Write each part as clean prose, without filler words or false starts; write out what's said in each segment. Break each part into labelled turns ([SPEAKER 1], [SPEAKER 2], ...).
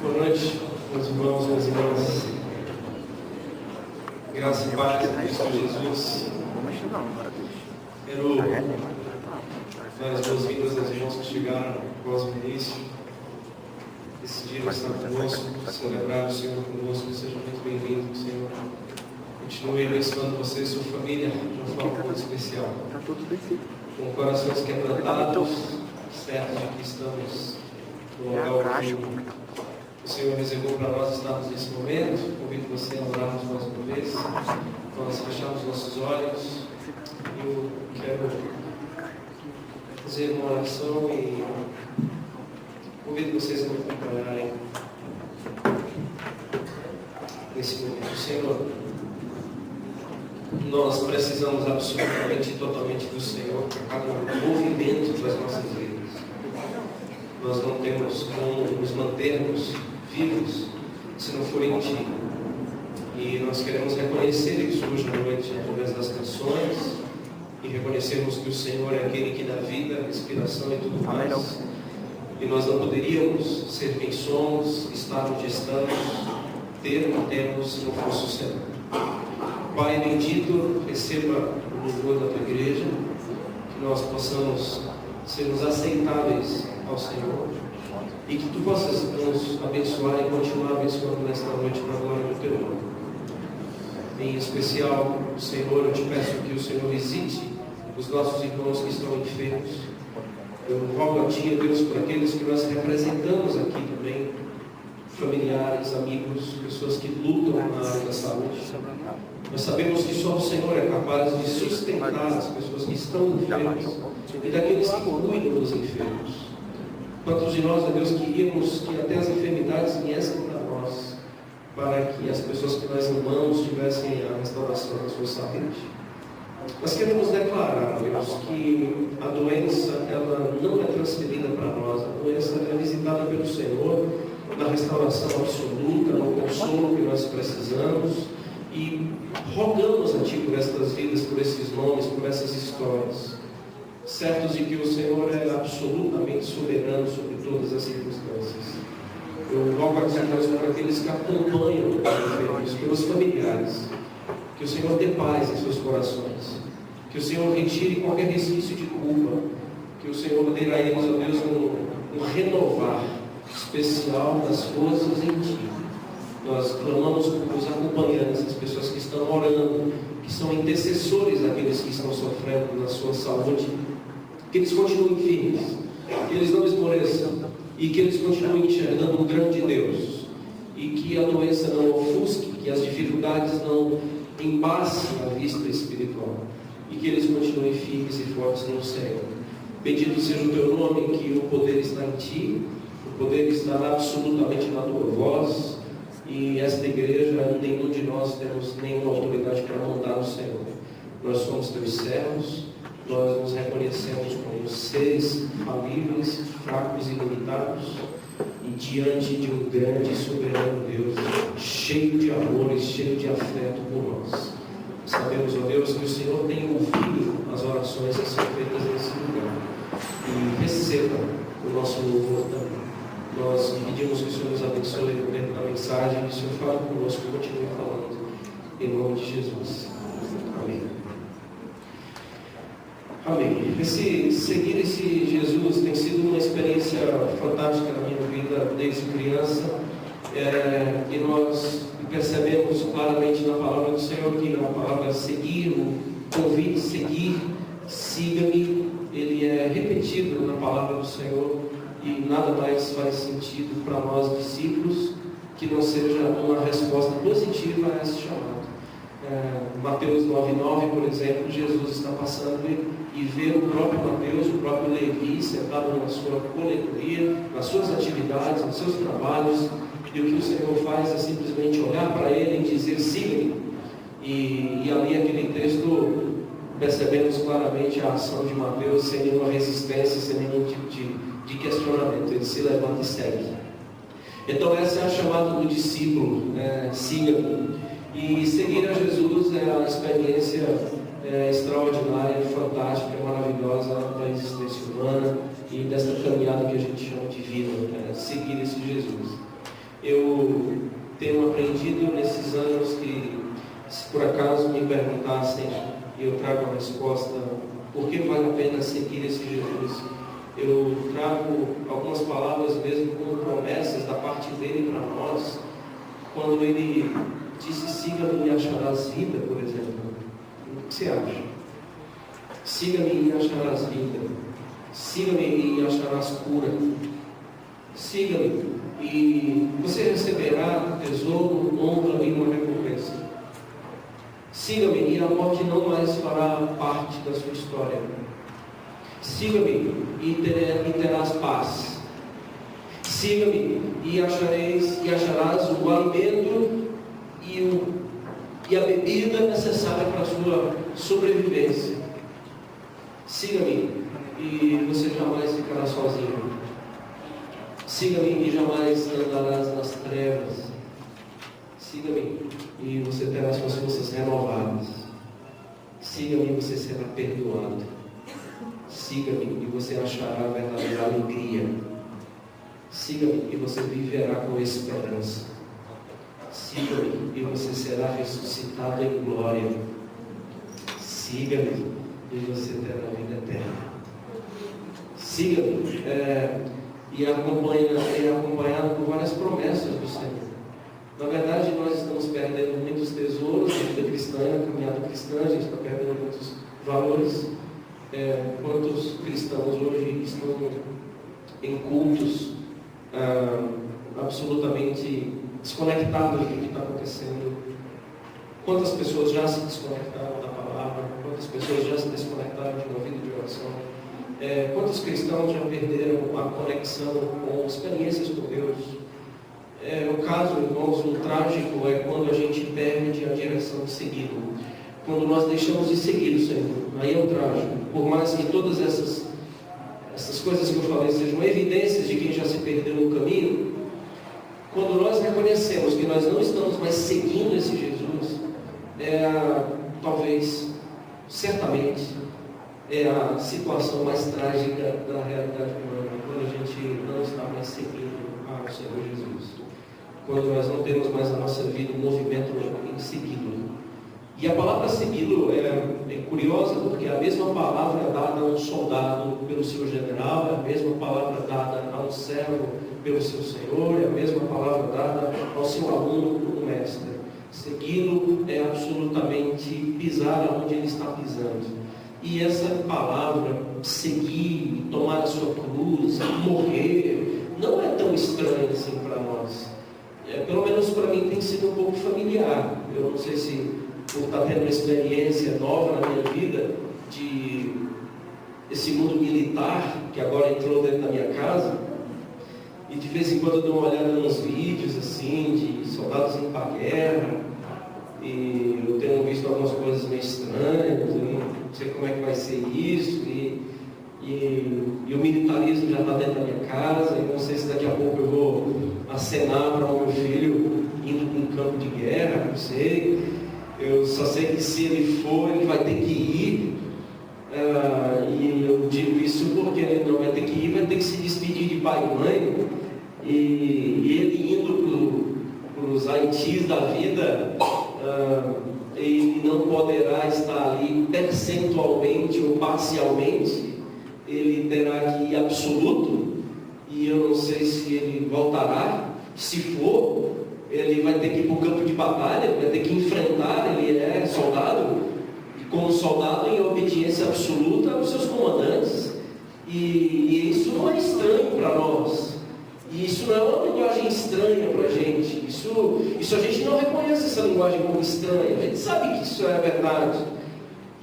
[SPEAKER 1] Boa noite, meus irmãos e minhas irmãs. Graça e paz de Cristo Jesus. Quero dar as boas-vindas aos irmãos que chegaram após o início. Decidiram estar conosco, celebrar o Senhor conosco. Sejam muito bem-vindos, Senhor. Continue abençoando você e sua família de uma forma muito especial. Com corações quebrantados, certos de que estamos no local que o Senhor reservou para nós estarmos nesse momento. Convido você a orarmos mais uma vez. Nós fechamos nossos olhos. Eu quero fazer uma oração e convido vocês a me acompanharem nesse momento. Senhor, nós precisamos absolutamente e totalmente do Senhor para cada movimento das nossas vidas. Nós não temos como nos mantermos vivos se não for em Ti. E nós queremos reconhecer isso hoje à noite através das canções e reconhecermos que o Senhor é aquele que dá vida, inspiração e tudo mais. E nós não poderíamos ser quem somos, estar onde estamos, ter o que temos se não fosse o Senhor. Pai bendito, receba o louvor da Tua igreja, que nós possamos sermos aceitáveis ao Senhor e que Tu possas nos abençoar e continuar abençoando nesta noite para a glória do Teu nome. Em especial, Senhor, eu te peço que o Senhor visite os nossos irmãos que estão enfermos. Eu rogo a Ti, Deus, por aqueles que nós representamos aqui também, familiares, amigos, pessoas que lutam na área da saúde. Nós sabemos que só o Senhor é capaz de sustentar as pessoas que estão enfermas e daqueles que cuidam dos enfermos. Quantos de nós, ó Deus, queríamos que até as enfermidades viessem para nós, para que as pessoas que nós amamos tivessem a restauração da sua saúde? Nós queremos declarar, Deus, que a doença ela não é transferida para nós, a doença é visitada pelo Senhor na restauração absoluta, no consolo que nós precisamos, e rogamos a Ti por estas vidas, por esses nomes, por essas histórias, certos de que o Senhor é absolutamente soberano sobre todas as circunstâncias. Eu rogo a Ti, Deus, por aqueles que acompanham os enfermos, pelos familiares, que o Senhor dê paz em seus corações, que o Senhor retire qualquer resquício de culpa, que o Senhor dê a eles, ó Deus, um renovar especial das forças em Ti. Nós clamamos por os acompanhantes, as pessoas que estão orando, que são intercessores daqueles que estão sofrendo na sua saúde, que eles continuem firmes, que eles não esmoreçam e que eles continuem enxergando o grande Deus, e que a doença não ofusque, que as dificuldades não embacem a vista espiritual, e que eles continuem firmes e fortes no Senhor. Bendito seja o Teu nome, que o poder está em Ti, o poder está absolutamente na Tua voz, e esta igreja, nenhum de nós temos nenhuma autoridade para mandar no Senhor. Nós somos Teus servos, nós nos reconhecemos como seres falíveis, fracos e limitados, e diante de um grande e soberano Deus, cheio de amor e cheio de afeto por nós. Sabemos, ó Deus, que o Senhor tem ouvido as orações que são feitas nesse lugar, e receba o nosso louvor também. Nós pedimos que o Senhor nos abençoe dentro da mensagem, que o Senhor fale conosco e continue falando, em nome de Jesus. Amém. Amém. Seguir esse Jesus tem sido uma experiência fantástica na minha vida desde criança, e nós percebemos claramente na palavra do Senhor que a palavra seguir, o convite seguir, siga-me, ele é repetido na palavra do Senhor, e nada mais faz sentido para nós discípulos que não seja uma resposta positiva a esse chamado. Mateus 9,9, por exemplo, Jesus está passando e vê o próprio Mateus, o próprio Levi sentado na sua coletoria, nas suas atividades, nos seus trabalhos, e o que o Senhor faz é simplesmente olhar para ele e dizer: siga-me. E ali aquele texto percebemos claramente a ação de Mateus sem nenhuma resistência, sem nenhum tipo de questionamento. Ele se levanta e segue. Então essa é a chamada do discípulo, siga-me. E seguir a Jesus é a experiência extraordinária, fantástica, maravilhosa da existência humana e desta caminhada que a gente chama de vida, seguir esse Jesus. Eu tenho aprendido nesses anos que, se por acaso me perguntassem, e eu trago a resposta, por que vale a pena seguir esse Jesus? Eu trago algumas palavras mesmo como promessas da parte dele para nós, quando ele disse: siga-me e acharás vida, por exemplo. O que você acha? Siga-me e acharás vida. Siga-me e acharás cura. Siga-me e você receberá tesouro, honra e uma recompensa. Siga-me e a morte não mais fará parte da sua história. Siga-me e terás paz. Siga-me e acharás o alimento e a bebida necessária para a sua sobrevivência. Siga-me e você jamais ficará sozinho. Siga-me e jamais andarás nas trevas. Siga-me e você terá suas forças renovadas. Siga-me e você será perdoado. Siga-me e você achará a verdadeira alegria. Siga-me e você viverá com esperança. Siga-me e você será ressuscitado em glória. Siga-me e você terá vida eterna. Siga-me e acompanhado por várias promessas do Senhor. Na verdade, nós estamos perdendo muitos tesouros na vida cristã, na caminhada cristã, a gente está perdendo muitos valores. Quantos cristãos hoje estão em cultos absolutamente desconectados do que está acontecendo? Quantas pessoas já se desconectaram da palavra? Quantas pessoas já se desconectaram de uma vida de oração? Quantos cristãos já perderam a conexão com experiências com Deus? No caso, irmãos, o trágico é quando a gente perde a direção de seguido. Quando nós deixamos de seguir o Senhor, aí é o trágico. Por mais que todas essas coisas que eu falei sejam evidências de quem já se perdeu no caminho, quando nós reconhecemos que nós não estamos mais seguindo esse Jesus, talvez, certamente, é a situação mais trágica da realidade humana, quando a gente não está mais seguindo ao Senhor Jesus. Quando nós não temos mais a nossa vida, um movimento em segui-lo. E a palavra segui-lo é curiosa, porque é a mesma palavra dada a um soldado pelo seu general, é a mesma palavra dada a um servo pelo seu senhor, é a mesma palavra dada ao seu aluno pelo mestre. Segui-lo é absolutamente pisar onde ele está pisando. E essa palavra, seguir, tomar a sua cruz, morrer, não é tão estranha assim para nós. Pelo menos para mim tem sido um pouco familiar. Eu não sei se por estar tendo uma experiência nova na minha vida, de esse mundo militar, que agora entrou dentro da minha casa, e de vez em quando eu dou uma olhada nos vídeos assim, de soldados indo para a guerra, e eu tenho visto algumas coisas meio estranhas, eu não sei como é que vai ser isso, e o militarismo já está dentro da minha casa, e não sei se daqui a pouco eu vou acenar para o meu filho indo para um campo de guerra, não sei. Eu só sei que se ele for, ele vai ter que ir, e eu digo isso porque ele não vai ter que ir, vai ter que se despedir de pai e mãe, e ele indo para os Haitis da vida, ele não poderá estar ali percentualmente ou parcialmente, ele terá que ir absoluto, e eu não sei se ele voltará. Se for, ele vai ter que ir para o campo de batalha, ele vai ter que enfrentar, ele é soldado, e como soldado em obediência absoluta aos seus comandantes, e isso não é estranho para nós, e isso não é uma linguagem estranha para a gente, isso a gente não reconhece essa linguagem como estranha, a gente sabe que isso é verdade,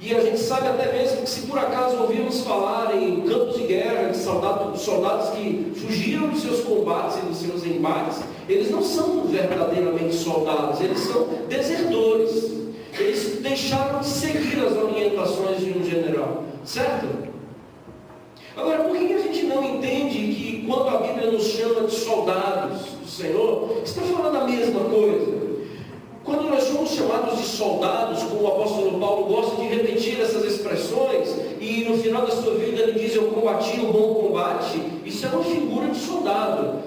[SPEAKER 1] e a gente sabe até mesmo que se por acaso ouvirmos falar em campos de guerra, de soldados que fugiram dos seus combates e dos seus embates, eles não são verdadeiramente soldados, eles são desertores. Eles deixaram de seguir as orientações de um general, certo? Agora, por que a gente não entende que quando a Bíblia nos chama de soldados do Senhor, está falando a mesma coisa? Quando nós somos chamados de soldados, como o apóstolo Paulo gosta de repetir essas expressões, e no final da sua vida ele diz: eu combati o bom combate, isso é uma figura de soldado.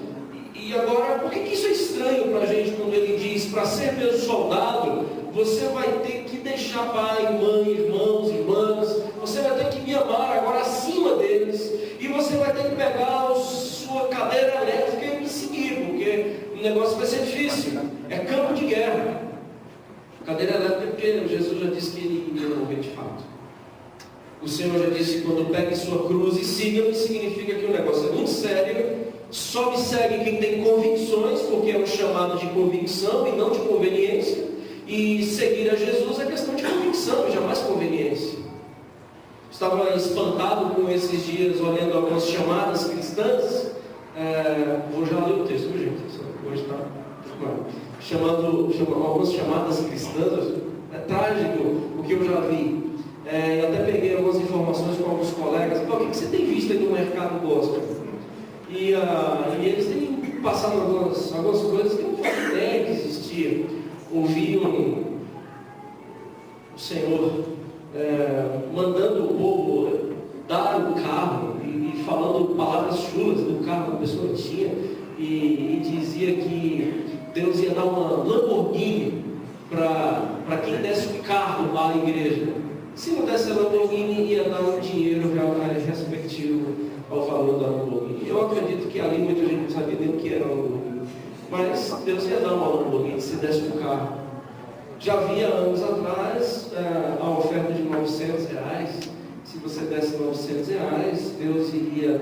[SPEAKER 1] E agora, por que isso é estranho para a gente quando ele diz, para ser meu soldado, você vai ter que deixar pai, mãe, irmãos, irmãs, você vai ter que me amar agora acima deles, e você vai ter que pegar a sua cadeira elétrica e me seguir, porque o negócio vai ser difícil, é campo de guerra. Cadeira elétrica, porque Jesus já disse que ele ia morrer de fato. O Senhor já disse que quando pegue sua cruz e siga-me, significa que o negócio é muito sério. Só me segue quem tem convicções, porque é um chamado de convicção e não de conveniência. E seguir a Jesus é questão de convicção e jamais conveniência. Estava espantado com esses dias, olhando algumas chamadas cristãs. Vou já ler o texto, viu, gente? Hoje está chamando algumas chamadas cristãs. É trágico o que eu já vi. Eu até peguei algumas informações com alguns colegas. O que você tem visto aí no mercado gospel? E eles têm passado algumas coisas que eu não faço ideia que existia. Ouvi o Senhor mandando o povo dar o carro e falando palavras chulas do carro que a pessoa tinha, e dizia que Deus ia dar uma Lamborghini para quem desse o carro lá à igreja. Se não desse a Lamborghini, ia dar um dinheiro respectivo ao valor da Lamborghini. Eu acredito que ali muita gente não sabia nem o que era a Lamborghini. Mas Deus ia dar uma Lamborghini se desse um carro. Já havia anos atrás a oferta de R$900. Se você desse R$900, Deus iria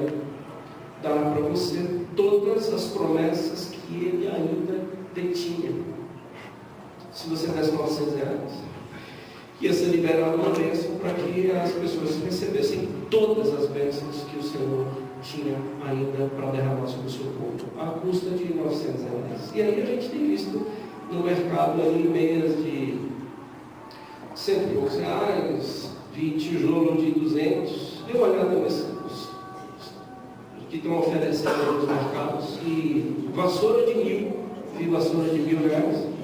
[SPEAKER 1] dar para você todas as promessas que Ele ainda detinha. Se você desse R$900, ia ser liberada uma bênção para que as pessoas recebessem todas as bênçãos que o Senhor tinha ainda para derramar sobre o seu povo, à custa de R$900. E aí a gente tem visto no mercado ali meias de R$100 e poucos, de tijolo de 200. Dê uma olhada nesses que estão oferecendo nos mercados. E vassoura de R$1.000, vi vassoura de R$1.000.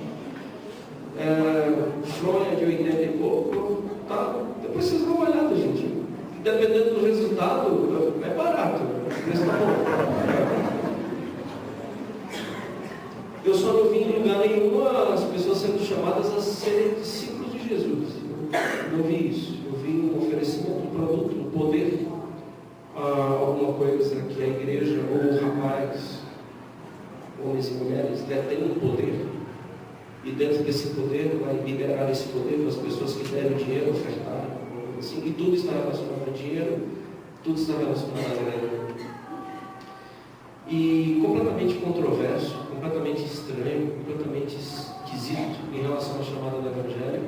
[SPEAKER 1] Fronha de 80 e pouco, tá? Depois vocês dão uma olhada, gente. Dependendo do resultado, é barato. Eu só não vi em lugar nenhum as pessoas sendo chamadas a serem discípulos de Jesus. Não vi isso. Eu vi um oferecimento, um produto, um poder, alguma coisa que a igreja ou o rapaz, homens e mulheres, detêm um poder. E dentro desse poder, vai liberar esse poder para as pessoas que deram dinheiro, ofertarem, assim, e tudo está relacionado a dinheiro, tudo está relacionado a grana. E completamente controverso, completamente estranho, completamente esquisito em relação à chamada do Evangelho,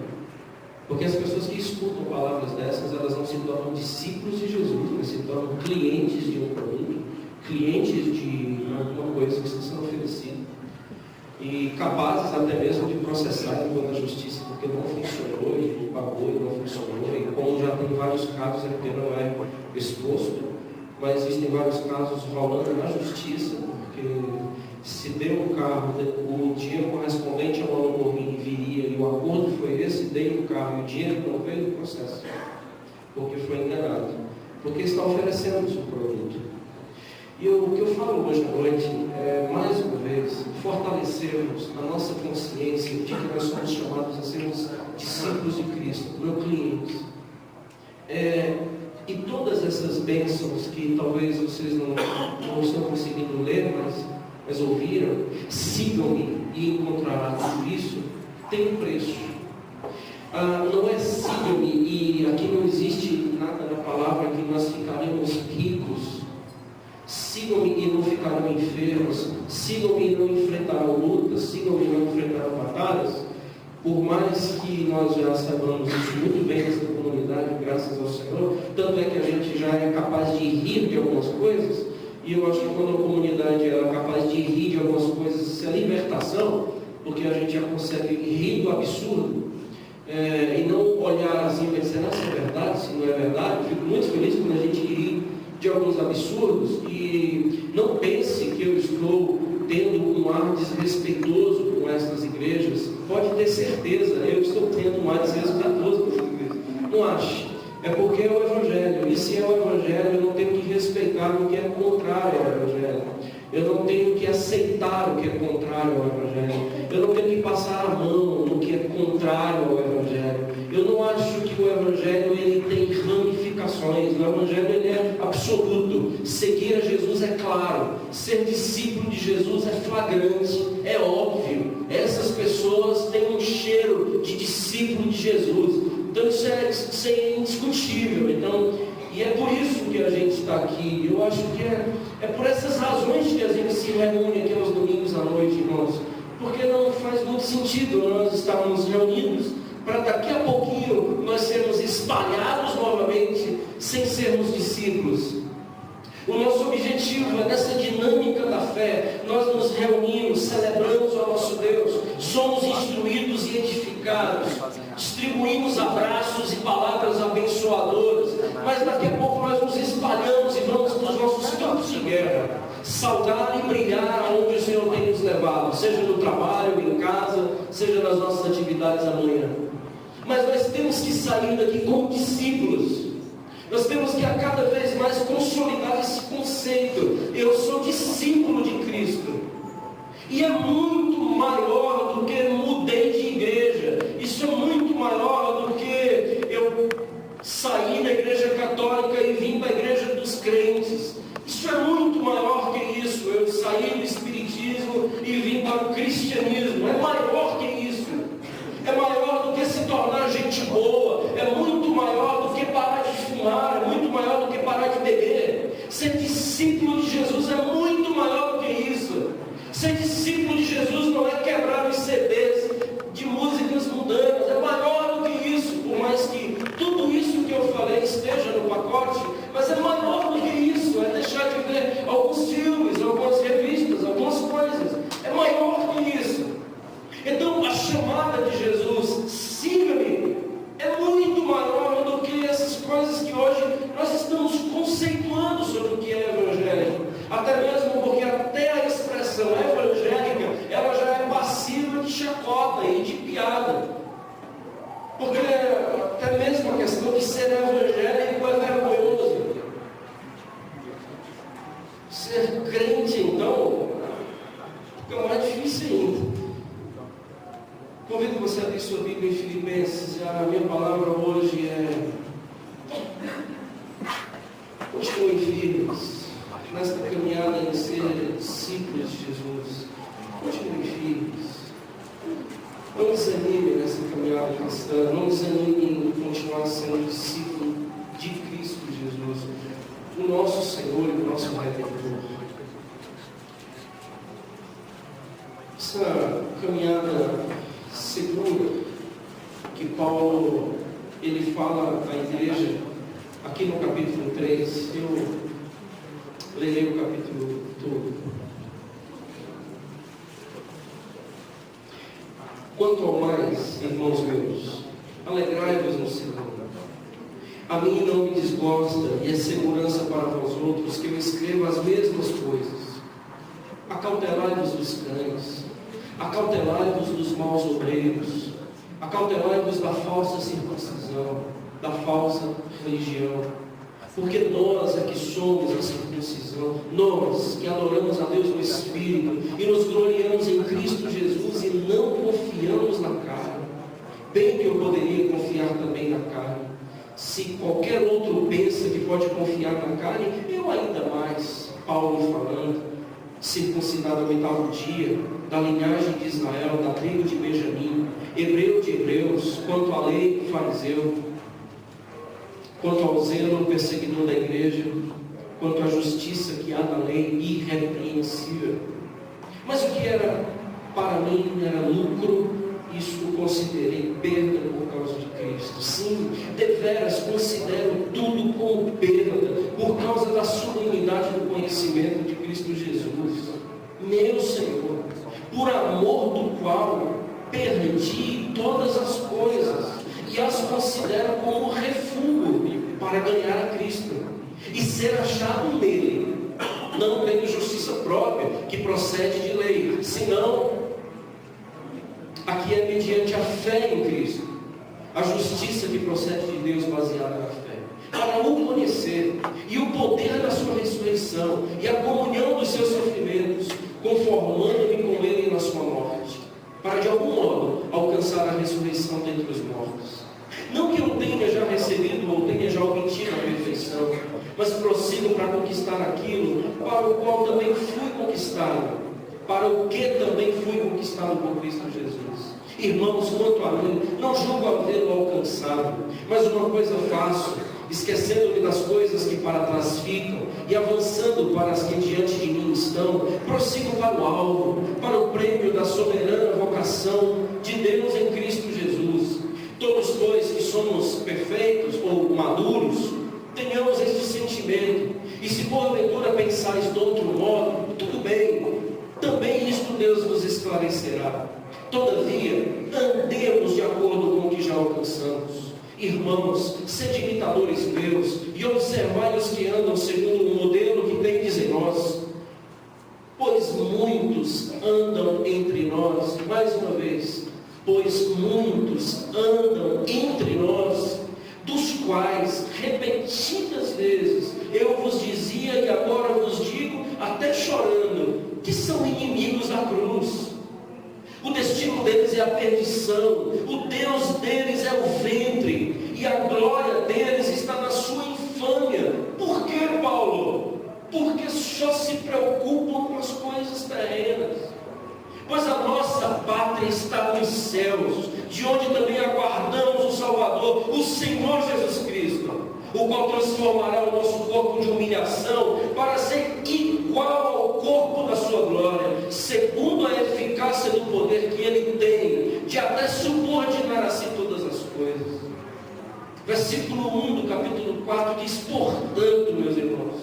[SPEAKER 1] porque as pessoas que escutam palavras dessas, elas não se tornam discípulos de Jesus, elas se tornam clientes de um produto, clientes de alguma coisa que está sendo oferecida. E capazes até mesmo de processar na justiça, porque não funcionou, e pagou e não funcionou, e como já tem vários casos, porque não é exposto, mas existem vários casos rolando na justiça, porque se deu o carro, o dinheiro correspondente a uma Lamborghini viria, e o acordo foi esse, dei o carro, e o dinheiro não veio do processo, porque foi enganado, porque está oferecendo o seu produto. E o que eu falo hoje à noite é, mais uma vez, fortalecermos a nossa consciência de que nós somos chamados a sermos discípulos de Cristo, não clientes. E todas essas bênçãos que talvez vocês não estão conseguindo ler, mas ouviram, sigam-me e encontrará tudo isso, tem um preço. Não é sigam-me, e aqui não existe nada na palavra que nós ficaremos ricos. Sigam-me e não ficarão enfermos, sigam-me e não enfrentarão lutas, sigam-me e não enfrentarão batalhas. Por mais que nós já saibamos isso muito bem nessa comunidade, graças ao Senhor, tanto é que a gente já é capaz de rir de algumas coisas, e eu acho que quando a comunidade é capaz de rir de algumas coisas, isso é libertação, porque a gente já consegue rir do absurdo, e não olhar assim e dizer, se é verdade, se não é verdade. Eu fico muito feliz quando a gente ri de alguns absurdos, e não pense que eu estou tendo um ar desrespeitoso com essas igrejas. Pode ter certeza, eu estou tendo um ar desrespeitoso com essas igrejas. Não ache. É porque é o Evangelho, e se é o Evangelho, eu não tenho que respeitar porque é contrário ao Evangelho. Eu não tenho que aceitar o que é contrário ao Evangelho. Eu não tenho que passar a mão no que é contrário ao Evangelho. Eu não acho que o Evangelho ele tem ramificações. O Evangelho ele é absoluto. Seguir a Jesus é claro. Ser discípulo de Jesus é flagrante, é óbvio. Essas pessoas têm um cheiro de discípulo de Jesus. Então isso é indiscutível. Então, e é por isso que a gente está aqui. Eu acho que é por essas razões que a gente se reúne aqui aos domingos à noite, irmãos. Porque não faz muito sentido nós estarmos reunidos para daqui a pouquinho nós sermos espalhados novamente sem sermos discípulos. O nosso objetivo é nessa dinâmica da fé. Nós nos reunimos, celebramos ao nosso Deus, somos instruídos e edificados, distribuímos abraços e palavras abençoadoras, mas daqui a pouco nós nos espalhamos e vamos para os nossos campos de guerra, saudar e brilhar aonde o Senhor tem nos levado, seja no trabalho, em casa, seja nas nossas atividades amanhã. Mas nós temos que sair daqui como discípulos. Nós temos que a cada vez mais consolidar esse conceito. Eu sou discípulo de Cristo. E é muito maior do que mudei de igreja. Isso é muito maior do que eu sair da igreja católica e vim para a igreja dos crentes. Isso é muito maior que isso. Eu saí do espiritismo e vim para o cristianismo. É maior que isso. É maior do que se tornar gente boa. É muito maior do que parar de fumar. É muito maior do que parar de beber. Ser discípulo de Jesus é muito maior do que isso. Ser discípulo de Jesus não é quebrar os CDs de músicas mundanas. É maior do que isso. Por mais que tudo isso que eu falei esteja no pacote, mas é maior do que isso. É deixar de ver alguns filmes, algumas revistas, algumas coisas. É maior que isso. Então a chamada de Jesus, siga-me, é muito maior do que essas coisas que hoje nós estamos conceituando sobre o que é evangelho. Até mesmo porque até a expressão evangélica, ela já é passiva de chacota e de piada. Porque até mesmo a questão de ser evangélico é vergonhoso. Ser crente, então, fica mais difícil ainda. Convido você a abrir sua Bíblia em Filipenses. A minha palavra hoje é: continuem firmes nesta caminhada de ser discípulos de Jesus. Continuem firmes. Não desanime nessa caminhada cristã. Não desanime em continuar sendo discípulo de Cristo Jesus, o nosso Senhor e o nosso Redentor. Essa caminhada segura que Paulo ele fala à igreja aqui no capítulo 3, eu lerei o capítulo todo. Quanto ao mais, irmãos meus, alegrai-vos no Senhor. A mim não me desgosta e é segurança para vós outros que eu escreva as mesmas coisas. Acautelai-vos dos cães, acautelai-vos dos maus obreiros, acautelai-vos da falsa circuncisão, da falsa religião, porque nós é que somos a circuncisão, nós que adoramos a Deus no Espírito e nos gloriamos em Cristo Jesus e não confiamos na carne. Bem que eu poderia confiar também na carne. Se qualquer outro pensa que pode confiar na carne, eu ainda mais. Paulo falando, circuncidado ao 8º dia, da linhagem de Israel, da tribo de Benjamim, hebreu de hebreus, quanto à lei, fariseu, quanto ao zelo, perseguidor da igreja, quanto à justiça que há na lei, irrepreensível. Mas o que era para mim era lucro, isso considerei perda por causa de Cristo. Sim, deveras considero tudo como perda por causa da sublimidade do conhecimento de Cristo Jesus, meu Senhor, por amor do qual perdi todas as coisas e as considero como refúgio para ganhar a Cristo e ser achado nele. Não tenho justiça própria que procede de lei, senão aqui é mediante a fé em Cristo, a justiça que procede de Deus baseada na fé, para o conhecer e o poder da sua ressurreição e a comunhão dos seus sofrimentos, conformando-me com Ele na sua morte, para de algum modo alcançar a ressurreição dentre os mortos. Não que eu tenha já recebido ou tenha já obtido a perfeição, mas prossigo para conquistar aquilo para o qual também fui conquistado, para o que também fui conquistado por Cristo Jesus. Irmãos, quanto a mim, não julgo havê-lo alcançado, mas uma coisa faço, esquecendo-me das coisas que para trás ficam e avançando para as que diante de mim estão, prossigo para o alvo, para o prêmio da soberana vocação de Deus em Cristo Jesus. Todos, pois, que somos perfeitos ou maduros, tenhamos este sentimento, e se porventura pensais de outro modo, tudo bem, também isto Deus vos esclarecerá. Todavia, andemos de acordo com o que já alcançamos. Irmãos, sede imitadores meus, e observai os que andam segundo o modelo que tendes em nós. Pois muitos andam entre nós, mais uma vez, pois muitos andam entre nós, dos quais, repetidas vezes, eu vos dizia e agora vos digo, até chorando, que são inimigos da cruz. O destino deles é a perdição, o Deus deles é o ventre, e a glória deles está na sua infâmia. Por que, Paulo? Porque só se preocupam com as coisas terrenas. Pois a nossa pátria está nos céus, de onde também aguardamos o Salvador, o Senhor Jesus Cristo, o qual transformará o nosso corpo de humilhação para ser igual ao corpo da sua glória, segundo a eficácia do poder que Ele tem de até subordinar a si todas as coisas. Versículo 1 do capítulo 4 diz: portanto, meus irmãos,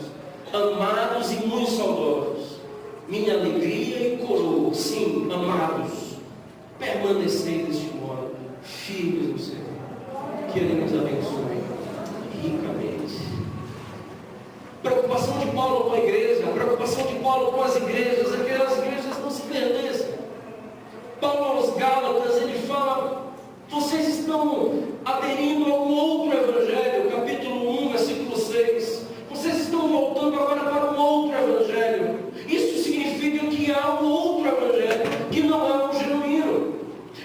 [SPEAKER 1] amados e muito saudosos, minha alegria e coroa, sim, amados, permanecei deste modo, firmes no Senhor, que Ele nos abençoe ricamente. Preocupação de Paulo com a igreja, preocupação de Paulo com as igrejas, é que as igrejas não se perdessem. Paulo aos Gálatas, ele fala: vocês estão aderindo a um outro evangelho, capítulo 1, versículo 6. Vocês estão voltando agora para um outro evangelho. Isso significa que há um outro evangelho, que não é o genuíno.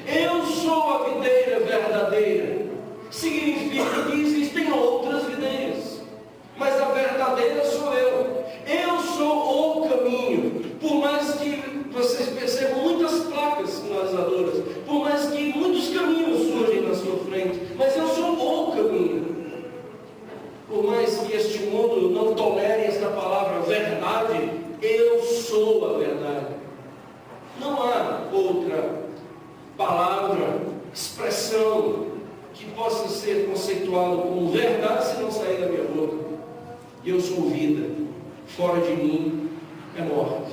[SPEAKER 1] Eu sou a videira verdadeira. Significa que existem outras videiras, mas a verdadeira sou eu. Eu sou o caminho. Por mais que vocês percebam muitas placas sinalizadoras, por mais que muitos caminhos surgem na sua frente, mas eu sou o caminho. Por mais que este mundo não tolere esta palavra verdade, eu sou a verdade. Não há outra palavra, expressão que possa ser conceituado como verdade se não sair da minha boca. Eu sou vida, fora de mim é morte.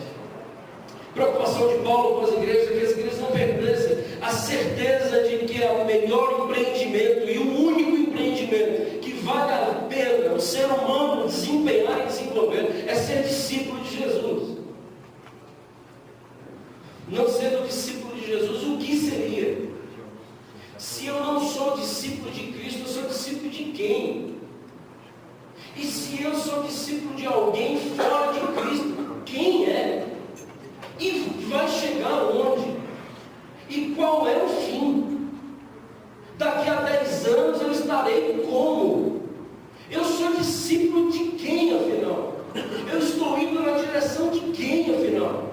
[SPEAKER 1] Preocupação de Paulo com as igrejas é que as igrejas não perdessem a certeza de que é o melhor empreendimento e o único empreendimento que vale a pena o ser humano desempenhar e desenvolver é ser discípulo de Jesus. Não sendo discípulo de Jesus, o que seria? Se eu não sou discípulo de Cristo, eu sou discípulo de quem? E se eu sou discípulo de alguém fora de Cristo, quem é? E vai chegar onde? E qual é o fim? Daqui a 10 anos eu estarei como? Eu sou discípulo de quem, afinal? Eu estou indo na direção de quem, afinal?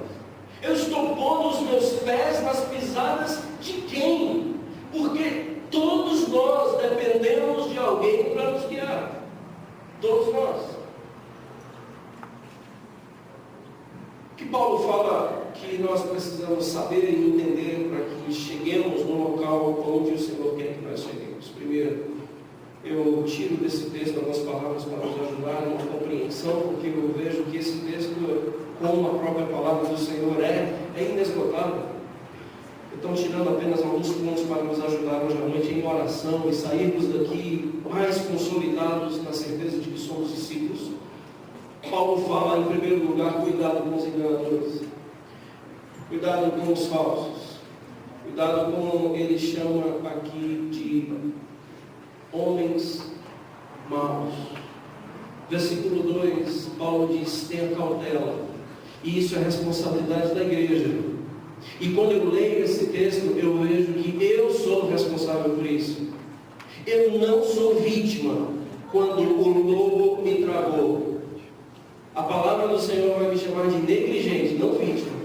[SPEAKER 1] Eu estou pondo os meus pés nas pisadas de quem? Porque todos nós dependemos de alguém para nos guiar. Todos nós. Que Paulo fala que nós precisamos saber e entender para que cheguemos no local onde o Senhor quer que nós cheguemos. Primeiro, eu tiro desse texto algumas palavras para nos ajudar na compreensão, porque eu vejo que esse texto, como a própria palavra do Senhor é inesgotável. Então, tirando apenas alguns pontos para nos ajudar hoje à noite em oração e sairmos daqui mais consolidados na certeza de que somos discípulos. Paulo fala, em primeiro lugar, cuidado com os enganadores, cuidado com os falsos, cuidado com ele chama aqui de homens maus. Versículo 2, Paulo diz: tenha cautela. E isso é responsabilidade da igreja. E quando eu leio esse texto, eu vejo que eu sou responsável por isso. Eu não sou vítima quando o lobo me tragou. A palavra do Senhor vai me chamar de negligente, não vítima.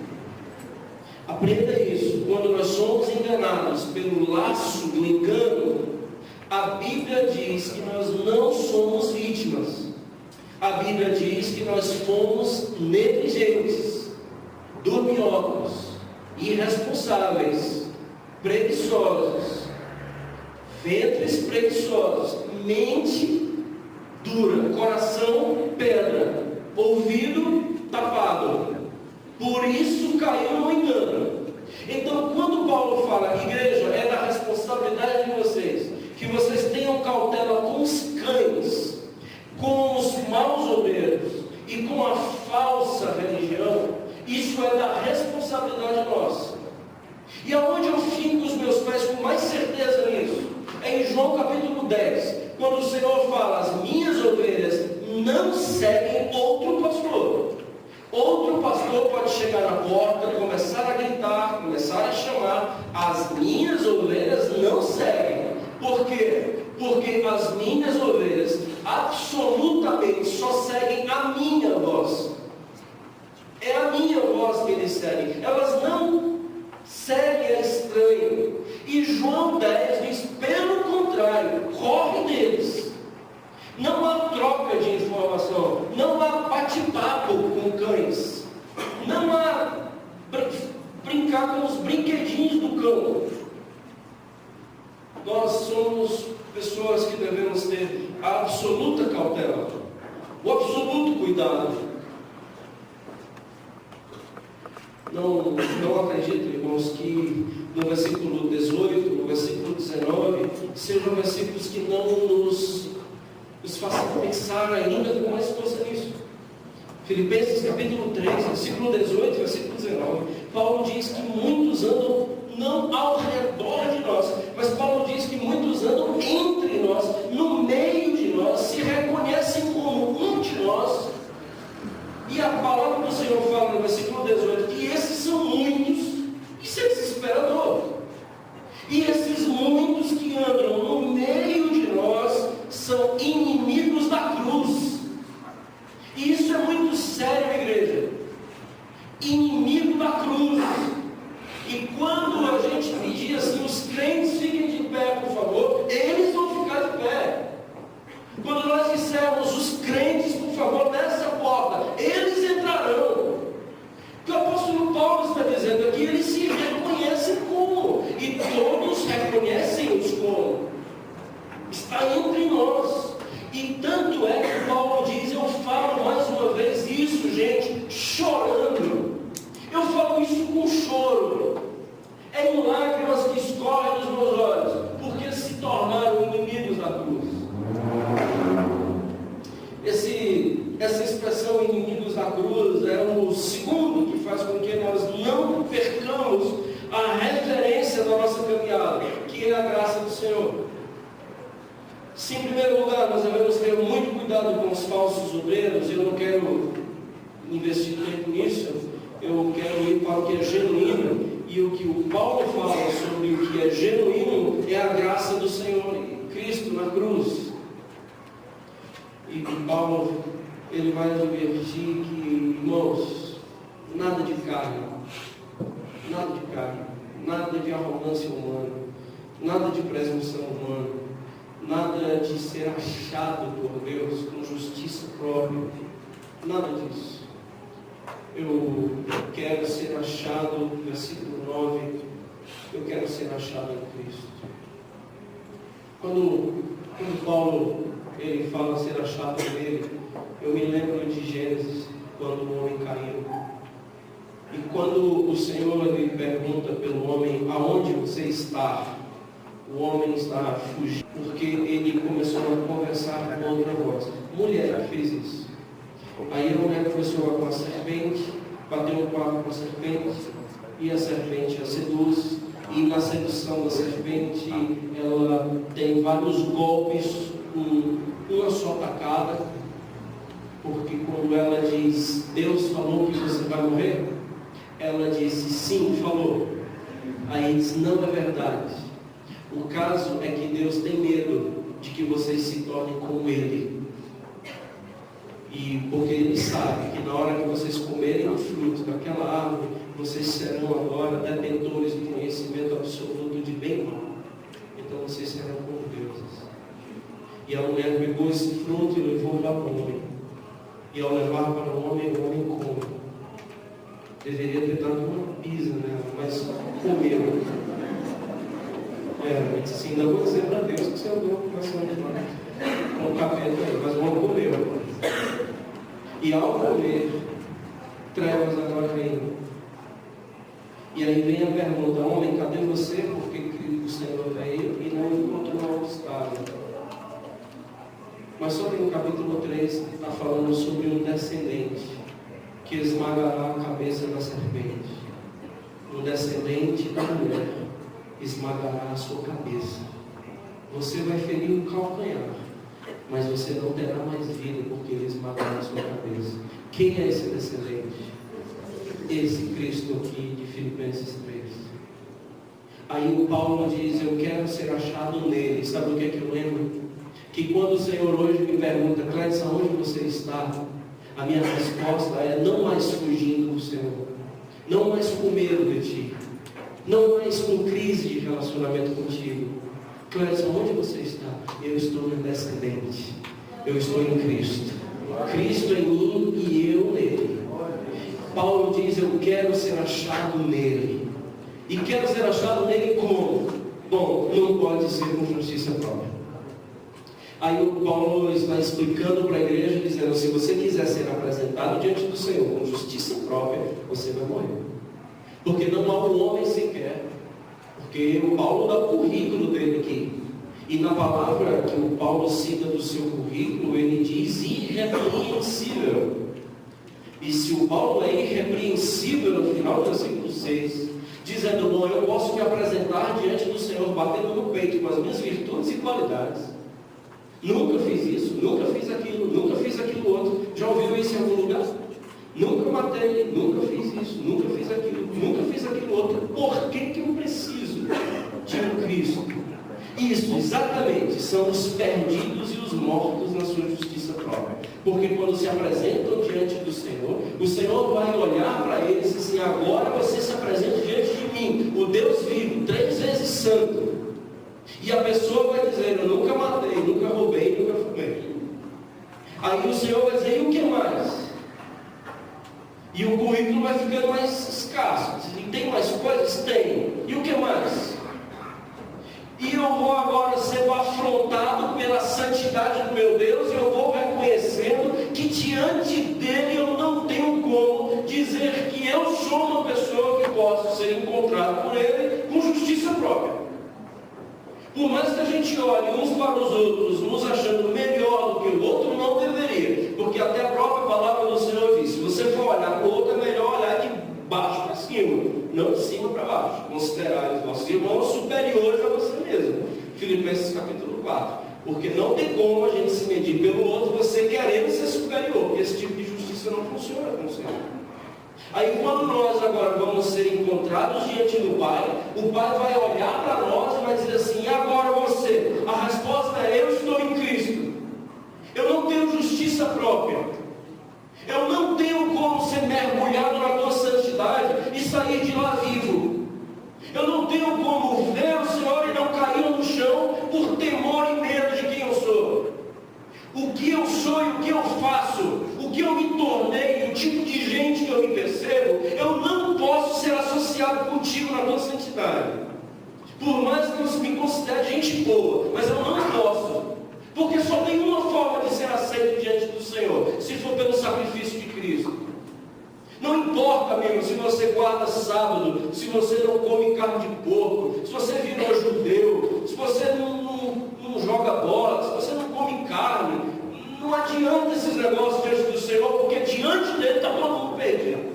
[SPEAKER 1] Aprenda isso. Quando nós somos enganados pelo laço do engano, a Bíblia diz que nós não somos vítimas. A Bíblia diz que nós fomos negligentes, dorminhocos, irresponsáveis, preguiçosos, ventres preguiçosos, mente dura, coração pedra, ouvido tapado. Por isso caiu no engano. Então, quando Paulo fala, igreja, é da responsabilidade de vocês, que vocês tenham cautela com os cães, com os maus obreiros e com a falsa religião, isso é da responsabilidade nossa. E aonde eu finco os meus pés com mais certeza nisso? É em João capítulo 10, quando o Senhor fala, as minhas ovelhas não seguem outro pastor. Outro pastor pode chegar na porta, começar a gritar, começar a chamar, as minhas ovelhas não seguem. Por quê? Porque as minhas ovelhas absolutamente só seguem a minha voz. É a minha voz que eles seguem. Elas não seguem a estranho. E João 10 diz, pelo contrário, corre deles. Não há troca de informação, não há bate-papo com cães, não há brincar com os brinquedinhos do cão. Nós somos pessoas que devemos ter a absoluta cautela, o absoluto cuidado. Não acredito, irmãos, que no versículo 18, no versículo 19, sejam versículos que não nos façam pensar ainda com mais força nisso. Filipenses capítulo 3, versículo 18, versículo 19, Paulo diz que muitos andam não ao redor de nós, mas Paulo diz que muitos andam entre nós, no meio de nós, se reconhecem como um de nós. E a palavra do Senhor fala no versículo 18 que esses são muitos. Isso é desesperador. E esses muitos que andam no meio de nós são inimigos da cruz. E isso é muito sério, igreja. Inimigo da cruz. E quando a gente pedir assim, os crentes fiquem de pé, por favor, eles vão ficar de pé. Quando nós dissermos os crentes, por favor, nessa porta, eles entrarão. O que o apóstolo Paulo está dizendo aqui, eles se reconhecem como, e todos reconhecem-os como. Está entre nós. E tanto é que Paulo diz, eu falo mais uma vez isso, gente, chorando. Eu falo isso com choro. É em lágrimas que escorrem dos meus olhos, porque se tornaram inimigos da cruz. Essa expressão inimigos da cruz é o segundo que faz com que nós não percamos a referência da nossa caminhada, que é a graça do Senhor. Se em primeiro lugar nós devemos ter muito cuidado com os falsos obreiros, eu não quero investir tempo nisso, eu quero ir para o que é genuíno, e o que o Paulo fala sobre o que é genuíno é a graça do Senhor, Cristo na cruz. E Paulo, ele vai advertir que, irmãos, nada de carne, nada de arrogância humana, nada de presunção humana, nada de ser achado por Deus com justiça própria, nada disso. Eu quero ser achado, versículo 9, eu quero ser achado em Cristo. Quando Paulo ele fala ser achado nele, eu me lembro de Gênesis, quando o homem caiu. E quando o Senhor lhe pergunta pelo homem, aonde você está? O homem está fugindo, porque ele começou a conversar com outra voz. Mulher que fez isso. Aí a mulher começou com a serpente, bateu no quarto com a serpente, e a serpente a seduz. E na sedução da serpente, ela tem vários golpes, uma só tacada. Porque quando ela diz, Deus falou que você vai morrer, ela disse, sim, falou. Aí diz, não é verdade. O caso é que Deus tem medo de que vocês se tornem como Ele. E porque Ele sabe que na hora que vocês comerem o fruto daquela árvore, vocês serão agora detentores do conhecimento absoluto de bem e mal. Então vocês serão como deuses. E a mulher pegou esse fruto e levou para o homem. E ao levar para o homem come. Deveria ter dado uma pisa nela, mas comeu. Disse assim, ainda vou dizer para Deus que você andou com o capeta aí, mas o homem comeu. E ao comer, trevas agora vêm. E aí vem a pergunta, homem, cadê você? Porque o Senhor veio e não encontrou onde estava. Mas só que no capítulo 3 está falando sobre um descendente que esmagará a cabeça da serpente. Um descendente da mulher esmagará a sua cabeça. Você vai ferir o calcanhar, mas você não terá mais vida, porque ele esmagará a sua cabeça. Quem é esse descendente? Esse Cristo aqui de Filipenses 3. Aí o Paulo diz, eu quero ser achado nele. Sabe o que é que eu lembro? Que quando o Senhor hoje me pergunta, Clédson, onde você está? A minha resposta é, não mais fugindo do Senhor, não mais com medo de ti, não mais com crise de relacionamento contigo. Clédson, onde você está? Eu estou no descendente, eu estou em Cristo. Cristo em mim e eu nele. Paulo diz, eu quero ser achado nele. E quero ser achado nele como? Bom, não pode ser com justiça própria. Aí o Paulo está explicando para a igreja, dizendo, se você quiser ser apresentado diante do Senhor com justiça própria, você vai morrer. Porque não há um homem sequer. Porque o Paulo dá o currículo dele aqui. E na palavra que o Paulo cita do seu currículo, ele diz irrepreensível. E se o Paulo é irrepreensível no final do versículo 6, dizendo, bom, eu posso me apresentar diante do Senhor, batendo no peito com as minhas virtudes e qualidades. Nunca fiz isso, nunca fiz aquilo outro. Já ouviu isso em algum lugar? Nunca matei, nunca fiz isso, nunca fiz aquilo outro. Por que eu preciso de um Cristo? Isso, exatamente, são os perdidos e os mortos na sua justiça própria. Porque quando se apresentam diante do Senhor, o Senhor vai olhar para eles e dizer assim, agora você se apresenta diante de mim, o Deus vivo, 3 vezes santo. E a pessoa vai dizer, eu nunca matei, nunca roubei, nunca fumei. Aí o Senhor vai dizer, e o que mais? E o currículo vai ficando mais escasso. E tem mais coisas? Tem. E o que mais? E eu vou agora sendo afrontado pela santidade do meu Deus, e eu vou reconhecendo que diante dele eu não tenho como dizer que eu sou uma pessoa que posso ser encontrado por ele com justiça própria. Por mais que a gente olhe uns para os outros, nos achando melhor do que o outro, não deveria. Porque até a própria palavra do Senhor diz, se você for olhar para o outro, é melhor olhar de baixo para cima, não de cima para baixo. Considerar os nossos irmãos superiores a você mesmo. Filipenses capítulo 4. Porque não tem como a gente se medir pelo outro, você querendo ser superior. Porque esse tipo de justiça não funciona com o Senhor. Aí quando nós agora vamos ser encontrados diante do Pai, o Pai vai olhar para nós e vai dizer assim, e agora você? A resposta é, eu estou em Cristo. Eu não tenho justiça própria. Eu não tenho como ser mergulhado na tua santidade e sair de lá vivo. Eu não tenho como ver o Senhor e não cair no chão por temor e medo de quem eu sou. O que eu sou e o que eu faço, o que eu me tornei, o tipo de gente que eu me percebo, eu não posso ser associado contigo na tua santidade. Por mais que eu me considere gente boa, mas eu não posso. Porque só tem uma forma de ser aceito diante do Senhor, se for pelo sacrifício de Cristo. Não importa, amigo, se você guarda sábado, se você não come carne de porco, se você virou judeu, se você não joga bola, se você não come carne, não adianta esses negócios diante do Senhor, porque diante dele está todo mundo perdido.